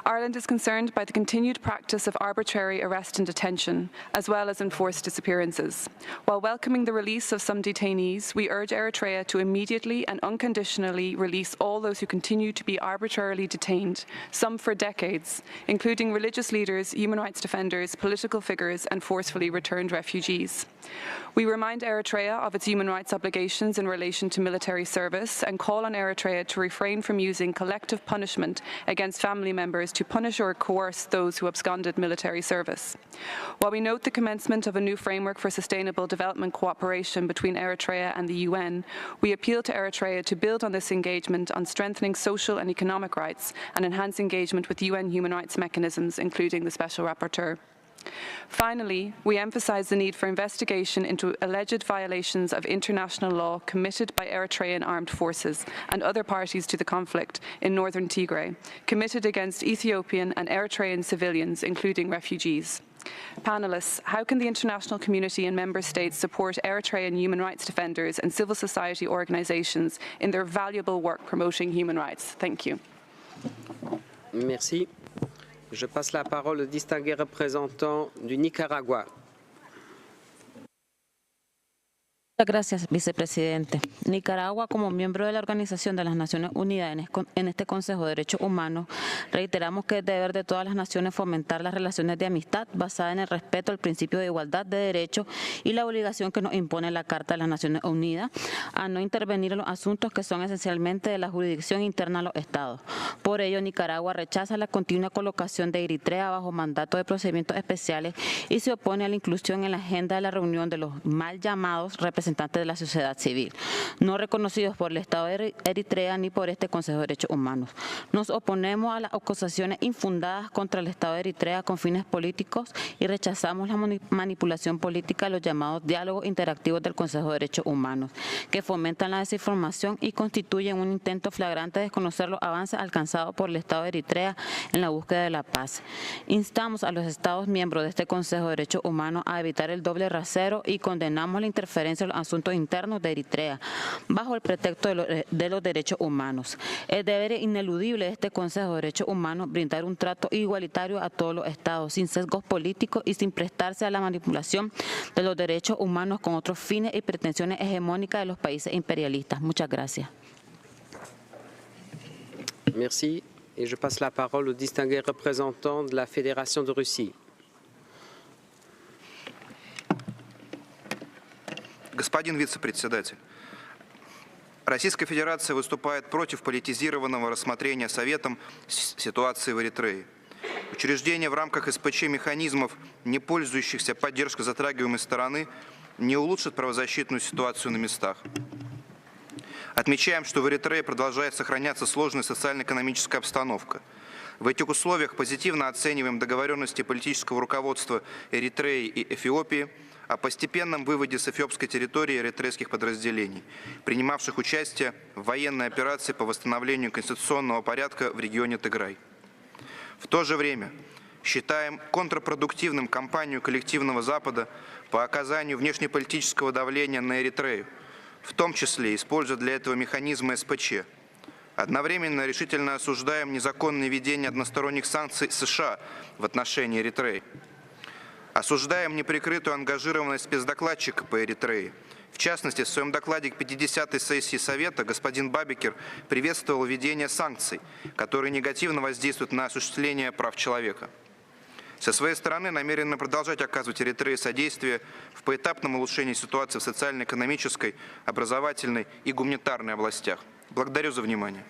Ireland is concerned by the continued practice of arbitrary arrest and detention, as well as enforced disappearances. While welcoming the release of some detainees, we urge Eritrea to immediately and unconditionally release all those who continue to be arbitrarily detained, some for decades, including religious leaders, human rights defenders, political figures, and forcefully returned refugees. We remind Eritrea of its human rights obligations in relation to military service and call on Eritrea to refrain from using collective punishment against family members to punish or coerce those who absconded military service. While we note the commencement of a new framework for sustainable development cooperation between Eritrea and the UN, we appeal to Eritrea to build on this engagement on strengthening social and economic rights and enhance engagement with UN human rights mechanisms, including the Special Rapporteur. Finally, we emphasise the need for investigation into alleged violations of international law committed by Eritrean armed forces and other parties to the conflict in northern Tigray, committed against Ethiopian and Eritrean civilians, including refugees. Panelists, how can the international community and member states support Eritrean human rights defenders and civil society organisations in their valuable work promoting human rights? Thank you. Merci. Je passe la parole au distingué représentant du Nicaragua. Muchas gracias, vicepresidente. Nicaragua, como miembro de la Organización de las Naciones Unidas en este Consejo de Derechos Humanos, reiteramos que es deber de todas las naciones fomentar las relaciones de amistad basadas en el respeto al principio de igualdad de derechos y la obligación que nos impone la Carta de las Naciones Unidas a no intervenir en los asuntos que son esencialmente de la jurisdicción interna de los Estados. Por ello, Nicaragua rechaza la continua colocación de Eritrea bajo mandato de procedimientos especiales y se opone a la inclusión en la agenda de la reunión de los mal llamados representantes representantes de la sociedad civil, no reconocidos por el Estado de Eritrea ni por este Consejo de Derechos Humanos. Nos oponemos a las acusaciones infundadas contra el Estado de Eritrea con fines políticos y rechazamos la manipulación política de los llamados diálogos interactivos del Consejo de Derechos Humanos, que fomentan la desinformación y constituyen un intento flagrante de desconocer los avances alcanzados por el Estado de Eritrea en la búsqueda de la paz. Instamos a los Estados miembros de este Consejo de Derechos Humanos a evitar el doble rasero y condenamos la interferencia en los asuntos internos de Eritrea bajo el pretexto de los derechos humanos. Es deber ineludible de este Consejo de Derechos Humanos brindar un trato igualitario a todos los Estados, sin sesgos políticos y sin prestarse a la manipulación de los derechos humanos con otros fines y pretensiones hegemónicas de los países imperialistas. Muchas gracias. Merci. Et je passe la parole au distingué représentant de la Fédération de Russie. Господин вице-председатель, Российская Федерация выступает против политизированного рассмотрения Советом ситуации в Эритрее. Учреждение в рамках СПЧ механизмов, не пользующихся поддержкой затрагиваемой стороны, не улучшит правозащитную ситуацию на местах. Отмечаем, что в Эритрее продолжает сохраняться сложная социально-экономическая обстановка. В этих условиях позитивно оцениваем договоренности политического руководства Эритреи и Эфиопии о постепенном выводе с эфиопской территории эритрейских подразделений, принимавших участие в военной операции по восстановлению конституционного порядка в регионе Тиграй. В то же время считаем контрпродуктивным кампанию коллективного Запада по оказанию внешнеполитического давления на Эритрею, в том числе используя для этого механизмы СПЧ. Одновременно решительно осуждаем незаконное введение односторонних санкций США в отношении Эритреи. Осуждаем неприкрытую ангажированность спецдокладчика по Эритрее. В частности, в своем докладе к 50-й сессии Совета господин Бабикер приветствовал введение санкций, которые негативно воздействуют на осуществление прав человека. Со своей стороны намерены продолжать оказывать Эритрее содействие в поэтапном улучшении ситуации в социально-экономической, образовательной и гуманитарной областях. Благодарю за внимание.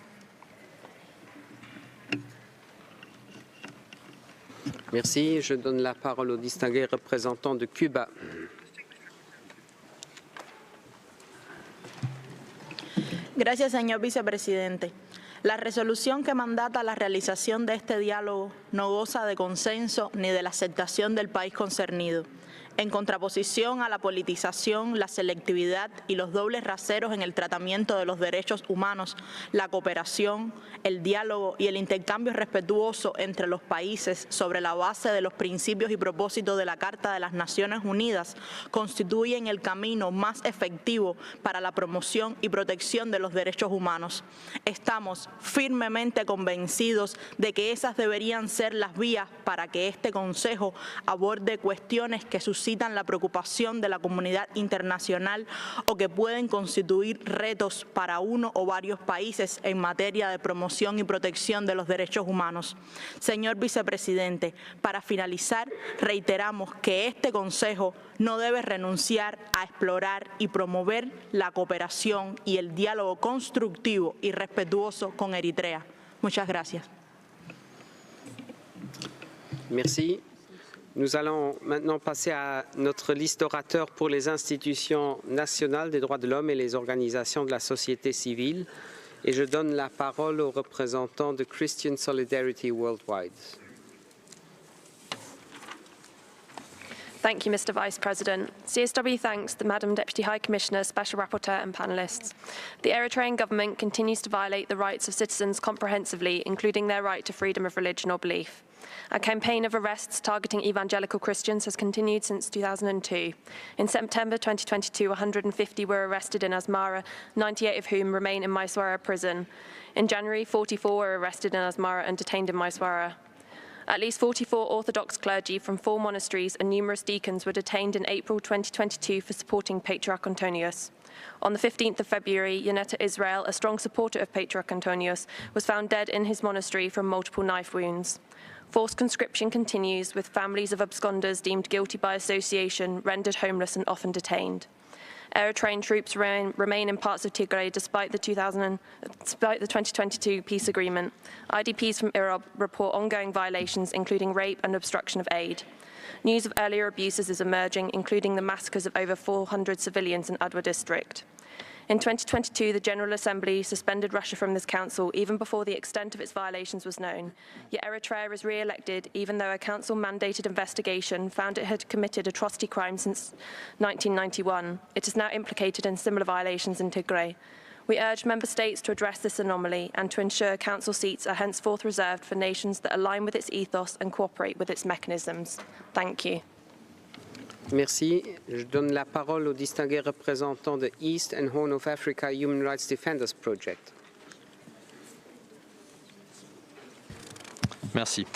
Merci. Je donne la parole au distingué représentant de Cuba. Gracias, señor vicepresidente. La resolución que mandata la realización de este diálogo no goza de consenso ni de la aceptación del país concernido. En contraposición a la politización, la selectividad y los dobles raseros en el tratamiento de los derechos humanos, la cooperación, el diálogo y el intercambio respetuoso entre los países sobre la base de los principios y propósitos de la Carta de las Naciones Unidas constituyen el camino más efectivo para la promoción y protección de los derechos humanos. Estamos firmemente convencidos de que esas deberían ser las vías para que este Consejo aborde cuestiones que suscitan la preocupación de la comunidad internacional o que pueden constituir retos para uno o varios países en materia de promoción y protección de los derechos humanos. Señor vicepresidente, para finalizar, reiteramos que este Consejo no debe renunciar a explorar y promover la cooperación y el diálogo constructivo y respetuoso con Eritrea. Muchas gracias. Merci. Nous allons maintenant passer à notre liste d'orateurs pour les institutions nationales des droits de l'homme et les organisations de la société civile. Et je donne la parole au représentant de Christian Solidarity Worldwide. Thank you, Mr. Vice President. CSW thanks the Madam Deputy High Commissioner, Special Rapporteur and panellists. The Eritrean government continues to violate the rights of citizens comprehensively, including their right to freedom of religion or belief. A campaign of arrests targeting evangelical Christians has continued since 2002. In September 2022, 150 were arrested in Asmara, 98 of whom remain in Myswara prison. In January, 44 were arrested in Asmara and detained in Myswara. At least 44 Orthodox clergy from 4 monasteries and numerous deacons were detained in April 2022 for supporting Patriarch Antonius. On the 15th of February, Yonetta Israel, a strong supporter of Patriarch Antonius, was found dead in his monastery from multiple knife wounds. Forced conscription continues, with families of absconders deemed guilty by association, rendered homeless and often detained. Eritrean troops remain in parts of Tigray despite the 2022 peace agreement. IDPs from Irob report ongoing violations, including rape and obstruction of aid. News of earlier abuses is emerging, including the massacres of over 400 civilians in Adwa district. In 2022, the General Assembly suspended Russia from this council even before the extent of its violations was known. Yet Eritrea was re-elected even though a council-mandated investigation found it had committed atrocity crimes since 1991. It is now implicated in similar violations in Tigray. We urge Member States to address this anomaly and to ensure council seats are henceforth reserved for nations that align with its ethos and cooperate with its mechanisms. Thank you. Merci. Je donne la parole au distingué représentant de East and Horn of Africa Human Rights Defenders Project. Merci.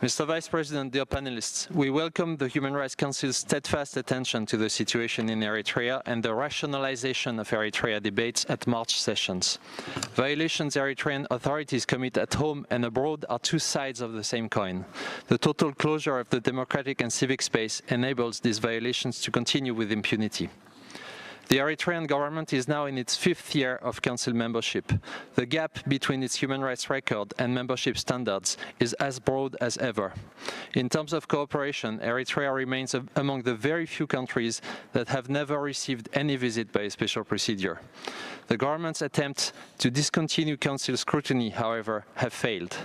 Mr. Vice President, dear panelists, we welcome the Human Rights Council's steadfast attention to the situation in Eritrea and the rationalization of Eritrea debates at March sessions. Violations Eritrean authorities commit at home and abroad are two sides of the same coin. The total closure of the democratic and civic space enables these violations to continue with impunity. The Eritrean government is now in its 5th year of Council membership. The gap between its human rights record and membership standards is as broad as ever. In terms of cooperation, Eritrea remains among the very few countries that have never received any visit by a special procedure. The government's attempts to discontinue Council scrutiny, however, have failed.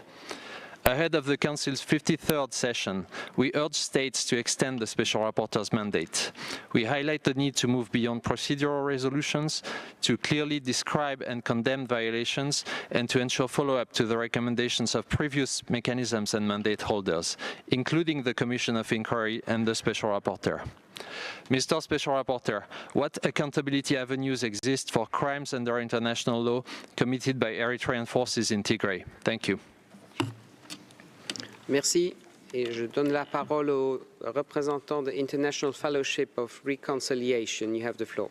Ahead of the Council's 53rd session, we urge states to extend the Special Rapporteur's mandate. We highlight the need to move beyond procedural resolutions, to clearly describe and condemn violations, and to ensure follow-up to the recommendations of previous mechanisms and mandate holders, including the Commission of Inquiry and the Special Rapporteur. Mr. Special Rapporteur, what accountability avenues exist for crimes under international law committed by Eritrean forces in Tigray? Thank you. Merci. Et je donne la parole au représentant de International Fellowship of Reconciliation. You have the floor.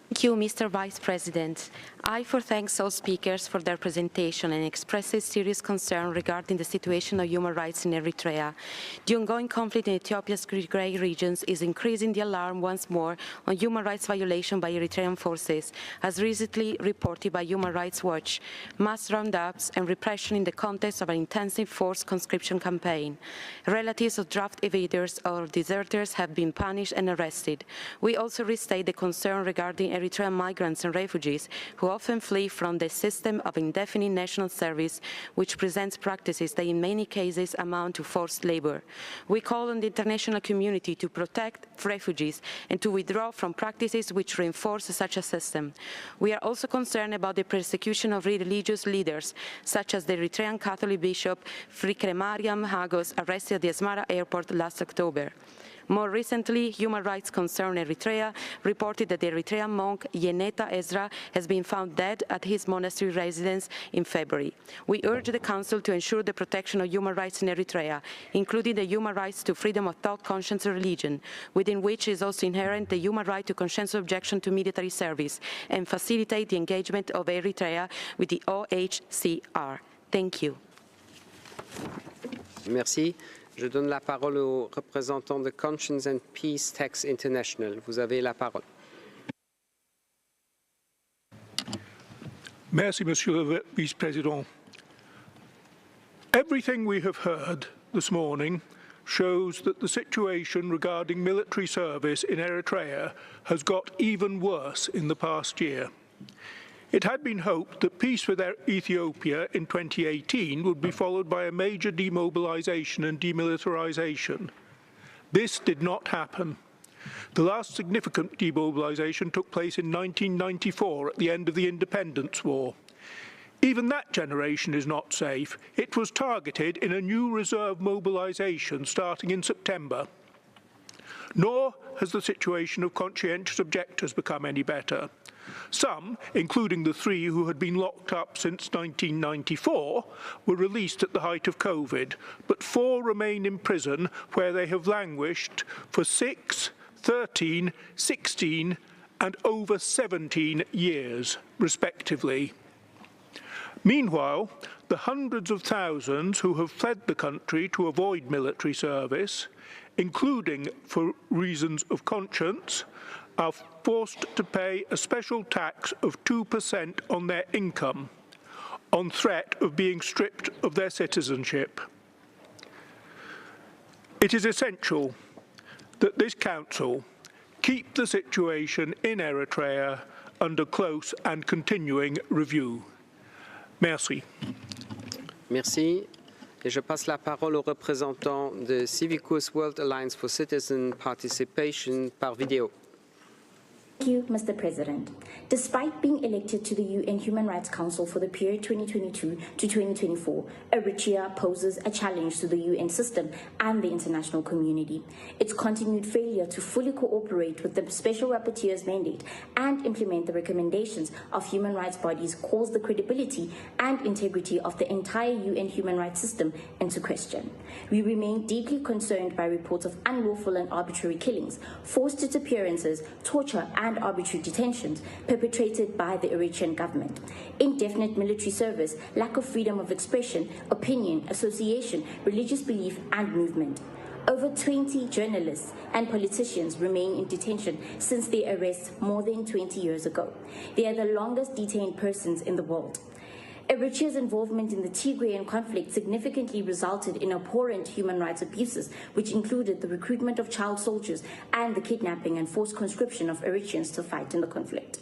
Thank you, Mr. Vice President. I thank all speakers for their presentation and expresses serious concern regarding the situation of human rights in Eritrea. The ongoing conflict in Ethiopia's Tigray regions is increasing the alarm once more on human rights violation by Eritrean forces, as recently reported by Human Rights Watch, mass roundups and repression in the context of an intensive forced conscription campaign. Relatives of draft evaders or deserters have been punished and arrested. We also restate the concern regarding Eritrean migrants and refugees who often flee from the system of indefinite national service, which presents practices that in many cases amount to forced labor. We call on the international community to protect refugees and to withdraw from practices which reinforce such a system. We are also concerned about the persecution of religious leaders, such as the Eritrean Catholic Bishop Frikre Mariam Hagos, arrested at the Asmara airport last October. More recently, Human Rights Concern Eritrea reported that the Eritrean monk Yeneta Ezra has been found dead at his monastery residence in February. We urge the Council to ensure the protection of human rights in Eritrea, including the human rights to freedom of thought, conscience, and religion, within which is also inherent the human right to conscientious objection to military service, and facilitate the engagement of Eritrea with the OHCR. Thank you. Merci. Je donne la parole au représentant de Conscience and Peace Tax International. Vous avez la parole. Merci, Monsieur le Vice-Président. Everything we have heard this morning shows that the situation regarding military service in Eritrea has got even worse in the past year. It had been hoped that peace with Ethiopia in 2018 would be followed by a major demobilization and demilitarization. This did not happen. The last significant demobilization took place in 1994 at the end of the Independence War. Even that generation is not safe. It was targeted in a new reserve mobilization starting in September. Nor has the situation of conscientious objectors become any better. Some, including the 3 who had been locked up since 1994, were released at the height of COVID, but 4 remain in prison where they have languished for 6, 13, 16, and over 17 years, respectively. Meanwhile, the hundreds of thousands who have fled the country to avoid military service, including for reasons of conscience, are forced to pay a special tax of 2% on their income, on threat of being stripped of their citizenship. It is essential that this Council keep the situation in Eritrea under close and continuing review. Merci. Merci. Et je passe la parole au représentant de Civicus World Alliance for Citizen Participation par vidéo. Thank you, Mr. President. Despite being elected to the UN Human Rights Council for the period 2022 to 2024, Eritrea poses a challenge to the UN system and the international community. Its continued failure to fully cooperate with the Special Rapporteur's mandate and implement the recommendations of human rights bodies calls the credibility and integrity of the entire UN human rights system into question. We remain deeply concerned by reports of unlawful and arbitrary killings, forced disappearances, torture, and arbitrary detentions perpetrated by the Eritrean government. Indefinite military service, lack of freedom of expression, opinion, association, religious belief, and movement. Over 20 journalists and politicians remain in detention since their arrests more than 20 years ago. They are the longest detained persons in the world. Eritrea's involvement in the Tigrayan conflict significantly resulted in abhorrent human rights abuses, which included the recruitment of child soldiers and the kidnapping and forced conscription of Eritreans to fight in the conflict.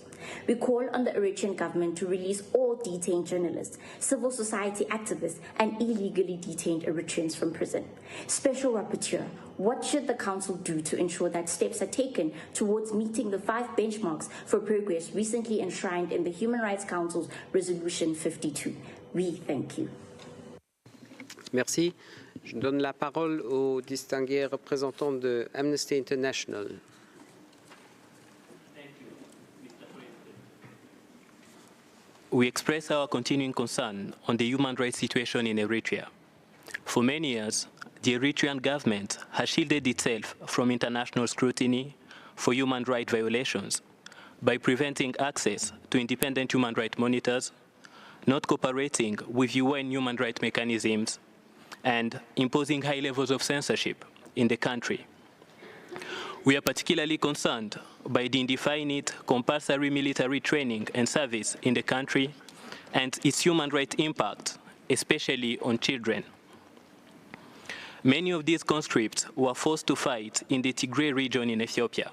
We call on the Eritrean government to release all detained journalists, civil society activists, and illegally detained Eritreans from prison. Special Rapporteur, what should the Council do to ensure that steps are taken towards meeting the 5 benchmarks for progress recently enshrined in the Human Rights Council's Resolution 52? We thank you. Merci. Je donne la parole au distingué représentant de Amnesty International. We express our continuing concern on the human rights situation in Eritrea. For many years, the Eritrean government has shielded itself from international scrutiny for human rights violations by preventing access to independent human rights monitors, not cooperating with UN human rights mechanisms, and imposing high levels of censorship in the country. We are particularly concerned by the indefinite compulsory military training and service in the country and its human rights impact, especially on children. Many of these conscripts were forced to fight in the Tigray region in Ethiopia.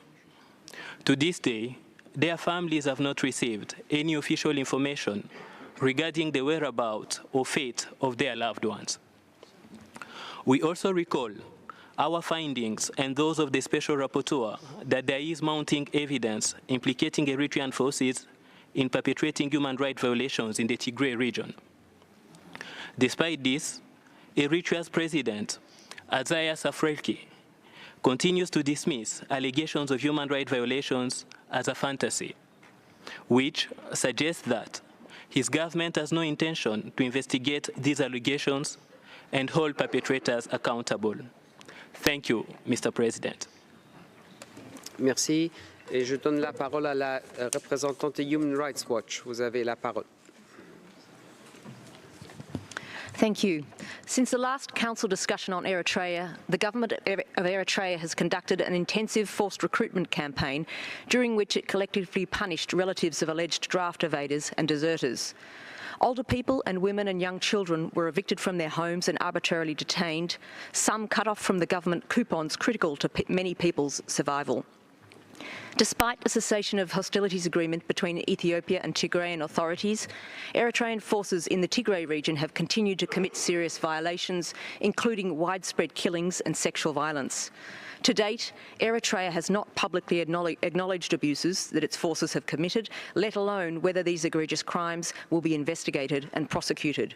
To this day, their families have not received any official information regarding the whereabouts or fate of their loved ones. We also recall our findings and those of the Special Rapporteur that there is mounting evidence implicating Eritrean forces in perpetrating human rights violations in the Tigray region. Despite this, Eritrea's president, Isaias Afwerki, continues to dismiss allegations of human rights violations as a fantasy, which suggests that his government has no intention to investigate these allegations and hold perpetrators accountable. Thank you, Mr. President. Merci. Et je donne la parole à la représentante de Human Rights Watch. Vous avez la parole. Thank you. Since the last Council discussion on Eritrea, the government of Eritrea has conducted an intensive forced recruitment campaign during which it collectively punished relatives of alleged draft evaders and deserters. Older people and women and young children were evicted from their homes and arbitrarily detained, some cut off from the government coupons critical to many people's survival. Despite the cessation of hostilities agreement between Ethiopia and Tigrayan authorities, Eritrean forces in the Tigray region have continued to commit serious violations, including widespread killings and sexual violence. To date, Eritrea has not publicly acknowledged abuses that its forces have committed, let alone whether these egregious crimes will be investigated and prosecuted.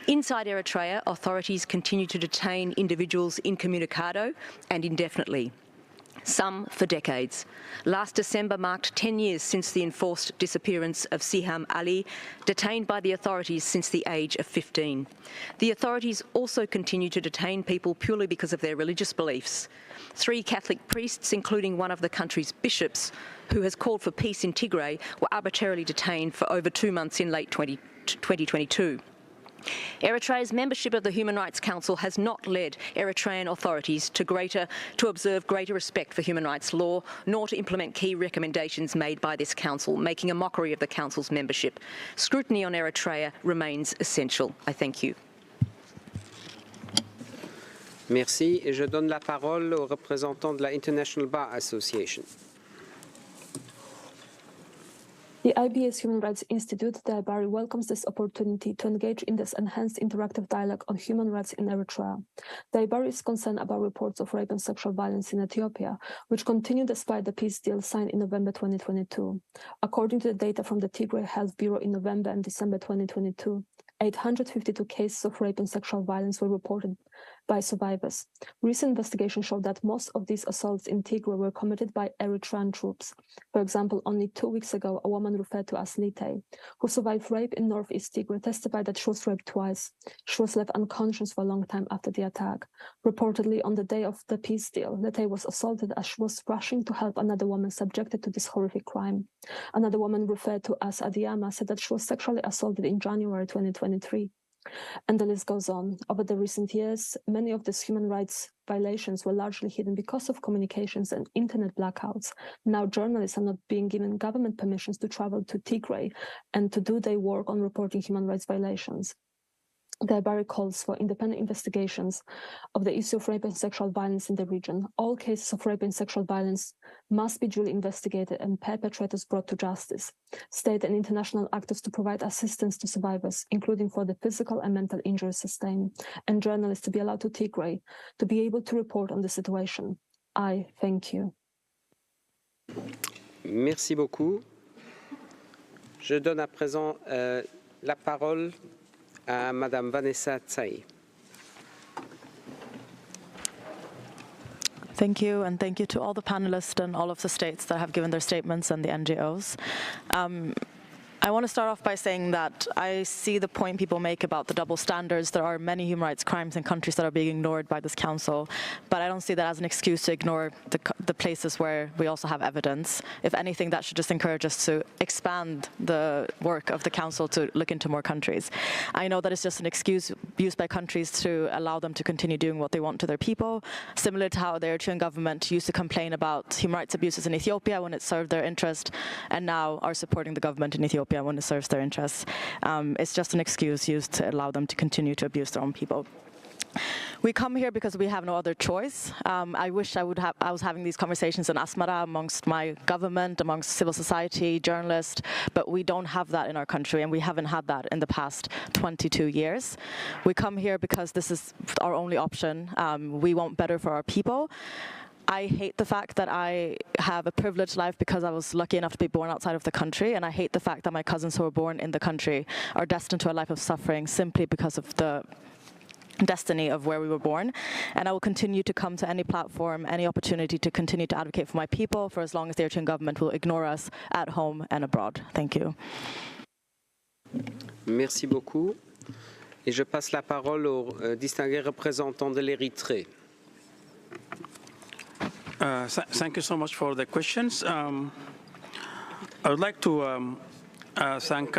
Inside Eritrea, authorities continue to detain individuals incommunicado and indefinitely, some for decades. Last December marked 10 years since the enforced disappearance of Siham Ali, detained by the authorities since the age of 15. The authorities also continue to detain people purely because of their religious beliefs. 3 Catholic priests, including one of the country's bishops, who has called for peace in Tigray, were arbitrarily detained for over 2 months in late 2022. Eritrea's membership of the Human Rights Council has not led Eritrean authorities to observe greater respect for human rights law, nor to implement key recommendations made by this council, making a mockery of the council's membership. Scrutiny on Eritrea remains essential. I thank you. Merci. Et je donne la parole au représentant de la International Bar Association. The IBS Human Rights Institute, the IBARI, welcomes this opportunity to engage in this enhanced interactive dialogue on human rights in Eritrea. The IBARI is concerned about reports of rape and sexual violence in Ethiopia, which continue despite the peace deal signed in November 2022. According to the data from the Tigray Health Bureau in November and December 2022, 852 cases of rape and sexual violence were reported by survivors. Recent investigations showed that most of these assaults in Tigray were committed by Eritrean troops. For example, only 2 weeks ago, a woman referred to as Lite, who survived rape in northeast Tigray, testified that she was raped twice. She was left unconscious for a long time after the attack. Reportedly, on the day of the peace deal, Lite was assaulted as she was rushing to help another woman subjected to this horrific crime. Another woman referred to as Adiyama said that she was sexually assaulted in January 2023. And the list goes on. Over the recent years, many of these human rights violations were largely hidden because of communications and internet blackouts. Now journalists are not being given government permissions to travel to Tigray and to do their work on reporting human rights violations. The IBARI calls for independent investigations of the issue of rape and sexual violence in the region. All cases of rape and sexual violence must be duly investigated and perpetrators brought to justice. State and international actors to provide assistance to survivors, including for the physical and mental injuries sustained, and journalists to be allowed to Tigray to be able to report on the situation. I thank you. Merci beaucoup. Je donne à présent la parole à Madame Vanessa Tsai. Thank you, and thank you to all the panelists and all of the states that have given their statements and the NGOs. I want to start off by saying that I see the point people make about the double standards. There are many human rights crimes in countries that are being ignored by this council, but I don't see that as an excuse to ignore the places where we also have evidence. If anything, that should just encourage us to expand the work of the council to look into more countries. I know that it's just an excuse used by countries to allow them to continue doing what they want to their people, similar to how the Eritrean government used to complain about human rights abuses in Ethiopia when it served their interest, and now are supporting the government in Ethiopia when it serves their interests. It's just an excuse used to allow them to continue to abuse their own people. We come here because we have no other choice. I wish I was having these conversations in Asmara amongst my government, amongst civil society, journalists, but we don't have that in our country, and we haven't had that in the past 22 years. We come here because this is our only option. We want better for our people. I hate the fact that I have a privileged life because I was lucky enough to be born outside of the country, and I hate the fact that my cousins who were born in the country are destined to a life of suffering simply because of the destiny of where we were born. And I will continue to come to any platform, any opportunity to continue to advocate for my people for as long as the Eritrean government will ignore us at home and abroad. Thank you. Merci beaucoup. Et je passe la parole au distingué représentant de l'Érythrée. Thank you so much for the questions. I would like to thank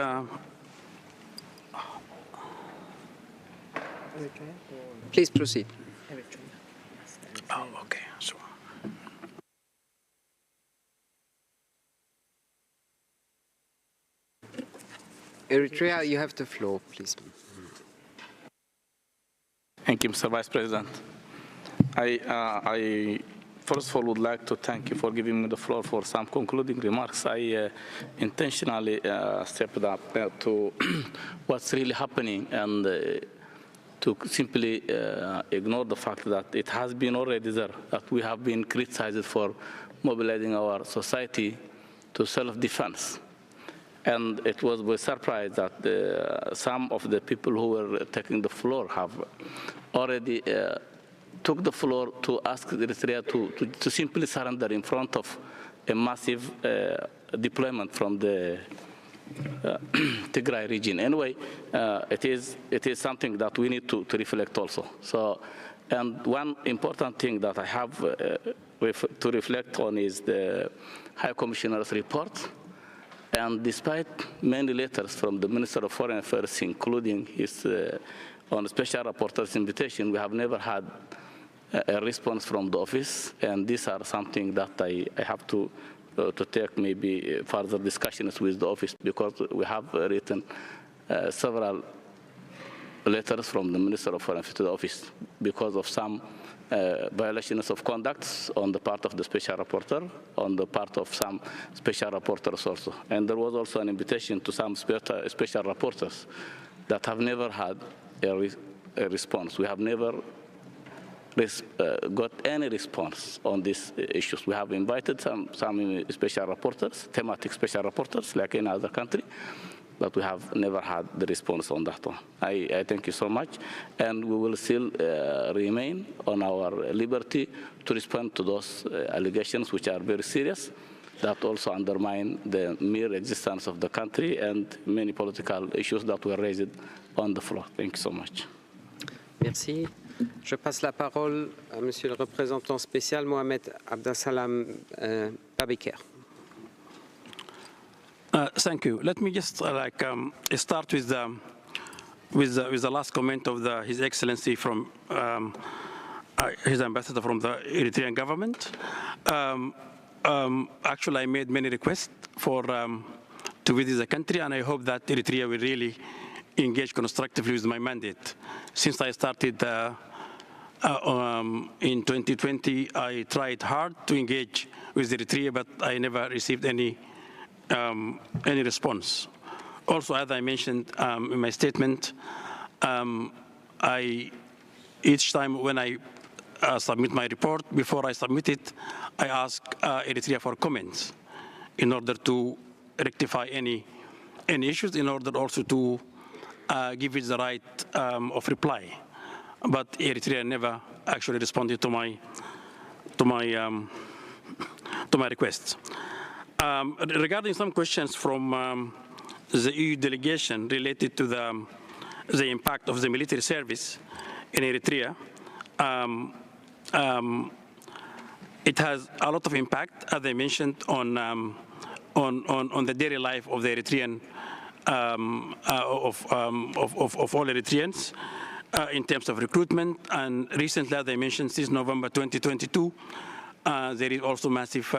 Please proceed. Oh, okay. So. Eritrea, you have the floor, please. Thank you, Mr. Vice President. I first of all would like to thank you for giving me the floor for some concluding remarks. I intentionally stepped up to what's really happening and to simply ignore the fact that it has been already there, that we have been criticized for mobilizing our society to self-defense. And it was with surprise that some of the people who were taking the floor have already took the floor to ask Eritrea to simply surrender in front of a massive deployment from the Tigray region. Anyway, it is something that we need to reflect also. So, and one important thing that I have to reflect on is the High Commissioner's report. And despite many letters from the Minister of Foreign Affairs, including his on special rapporteur's invitation, we have never had a response from the office, and these are something that I have to take maybe further discussions with the office, because we have written several letters from the Minister of Foreign Affairs to the office because of some violations of conducts on the part of the special rapporteur, on the part of some special rapporteurs also. And there was also an invitation to some special rapporteurs that have never had a response. We have never got any response on these issues. We have invited some special rapporteurs, thematic special rapporteurs, like in other country, but we have never had the response on that one. I thank you so much, and we will still remain on our liberty to respond to those allegations, which are very serious, that also undermine the mere existence of the country and many political issues that were raised on the floor. Thank you so much. Merci. Je passe la parole à Monsieur le représentant spécial Mohamed Abdasalam Babeker. Thank you. Let me just start with the last comment of His Excellency from his ambassador from the Eritrean government. Actually, I made many requests to visit the country, and I hope that Eritrea will really engage constructively with my mandate. Since I started in 2020, I tried hard to engage with Eritrea, but I never received any response. Also, as I mentioned in my statement, each time when I submit my report, before I submit it, I ask Eritrea for comments in order to rectify any issues, in order also to give it the right of reply. But Eritrea never actually responded to my requests. Regarding some questions from the EU delegation related to the impact of the military service in Eritrea, it has a lot of impact, as I mentioned, on the daily life of the Eritrean, of all Eritreans, in terms of recruitment. And recently, as I mentioned, since November 2022, there is also massive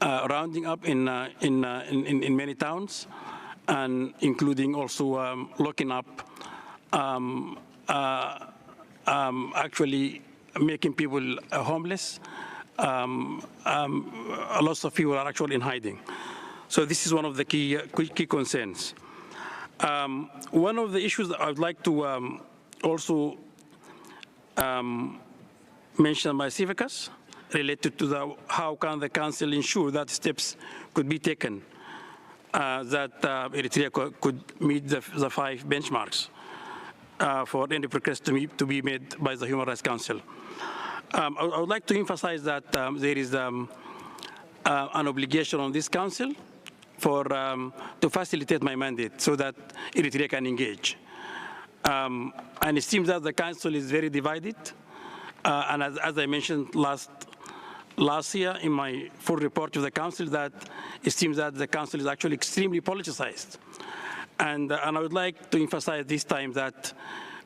rounding up in many towns, and including also locking up, actually making people homeless. Lots of people are actually in hiding. So this is one of the key concerns. One of the issues that I would like to also mention by Civicus related to how can the Council ensure that steps could be taken that Eritrea could meet the 5 benchmarks for any request to be made by the Human Rights Council. I would like to emphasize that there is an obligation on this Council to facilitate my mandate so that Eritrea can engage. And it seems that the Council is very divided. And as I mentioned last year in my full report to the Council, that it seems that the Council is actually extremely politicized. And I would like to emphasize this time that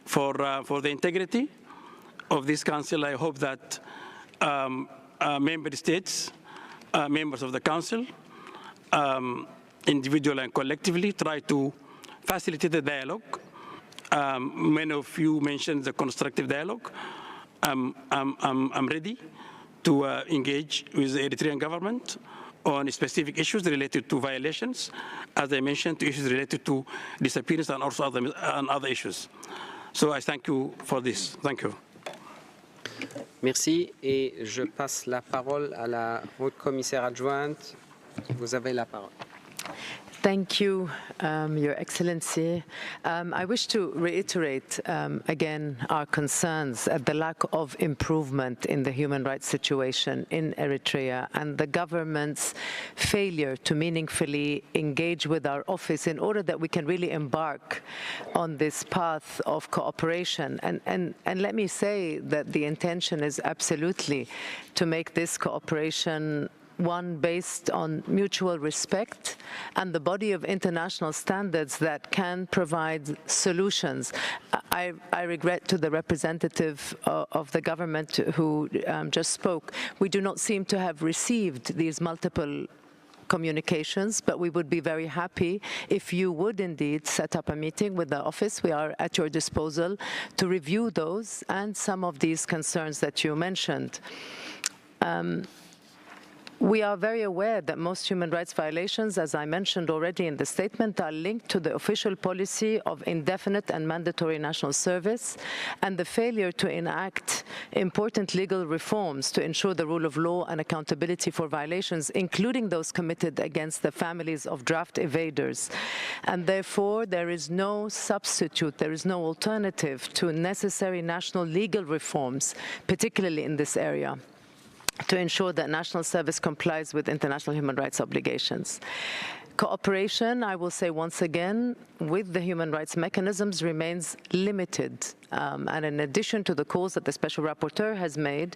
for the integrity of this Council, I hope that member states, members of the Council, individually and collectively, try to facilitate the dialogue. Many of you mentioned the constructive dialogue. I'm ready to engage with the Eritrean government on specific issues related to violations, as I mentioned, to issues related to disappearance and also other issues. So I thank you for this. Thank you. Merci. Et je passe la parole à la haute commissaire adjointe. Vous avez la parole. Thank you, Your Excellency. I wish to reiterate again our concerns at the lack of improvement in the human rights situation in Eritrea and the government's failure to meaningfully engage with our office in order that we can really embark on this path of cooperation. And let me say that the intention is absolutely to make this cooperation one based on mutual respect and the body of international standards that can provide solutions. I regret to the representative of the government who just spoke, we do not seem to have received these multiple communications, but we would be very happy if you would indeed set up a meeting with the office. We are at your disposal to review those and some of these concerns that you mentioned. We are very aware that most human rights violations, as I mentioned already in the statement, are linked to the official policy of indefinite and mandatory national service and the failure to enact important legal reforms to ensure the rule of law and accountability for violations, including those committed against the families of draft evaders. And therefore, there is no substitute, there is no alternative to necessary national legal reforms, particularly in this area, to ensure that national service complies with international human rights obligations. Cooperation, I will say once again, with the human rights mechanisms remains limited. And in addition to the calls that the Special Rapporteur has made,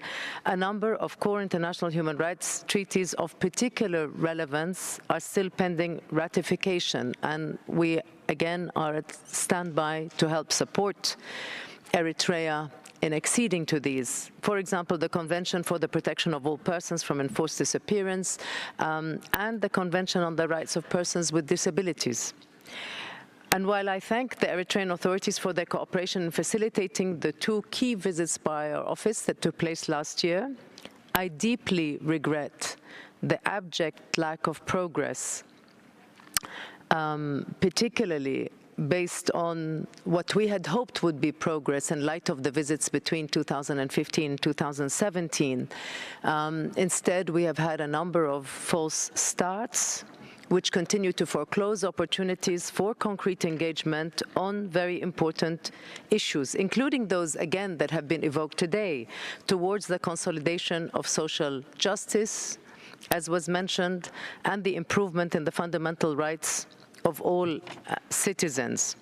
a number of core international human rights treaties of particular relevance are still pending ratification. And we, again, are at standby to help support Eritrea in acceding to these. For example, the Convention for the Protection of All Persons from Enforced Disappearance and the Convention on the Rights of Persons with Disabilities. And while I thank the Eritrean authorities for their cooperation in facilitating the 2 key visits by our office that took place last year, I deeply regret the abject lack of progress, particularly based on what we had hoped would be progress in light of the visits between 2015 and 2017. Instead, we have had a number of false starts, which continue to foreclose opportunities for concrete engagement on very important issues, including those, again, that have been evoked today, towards the consolidation of social justice, as was mentioned, and the improvement in the fundamental rights of all citizens.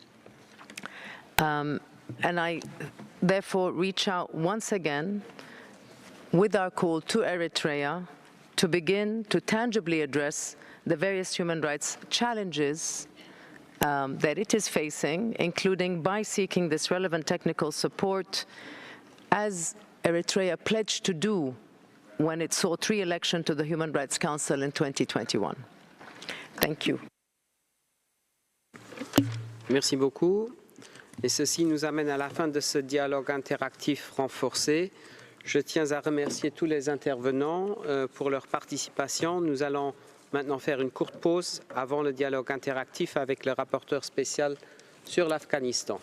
And I therefore reach out once again with our call to Eritrea to begin to tangibly address the various human rights challenges that it is facing, including by seeking this relevant technical support, as Eritrea pledged to do when it sought re-election to the Human Rights Council in 2021. Thank you. Merci beaucoup. Et ceci nous amène à la fin de ce dialogue interactif renforcé. Je tiens à remercier tous les intervenants pour leur participation. Nous allons maintenant faire une courte pause avant le dialogue interactif avec le rapporteur spécial sur l'Afghanistan.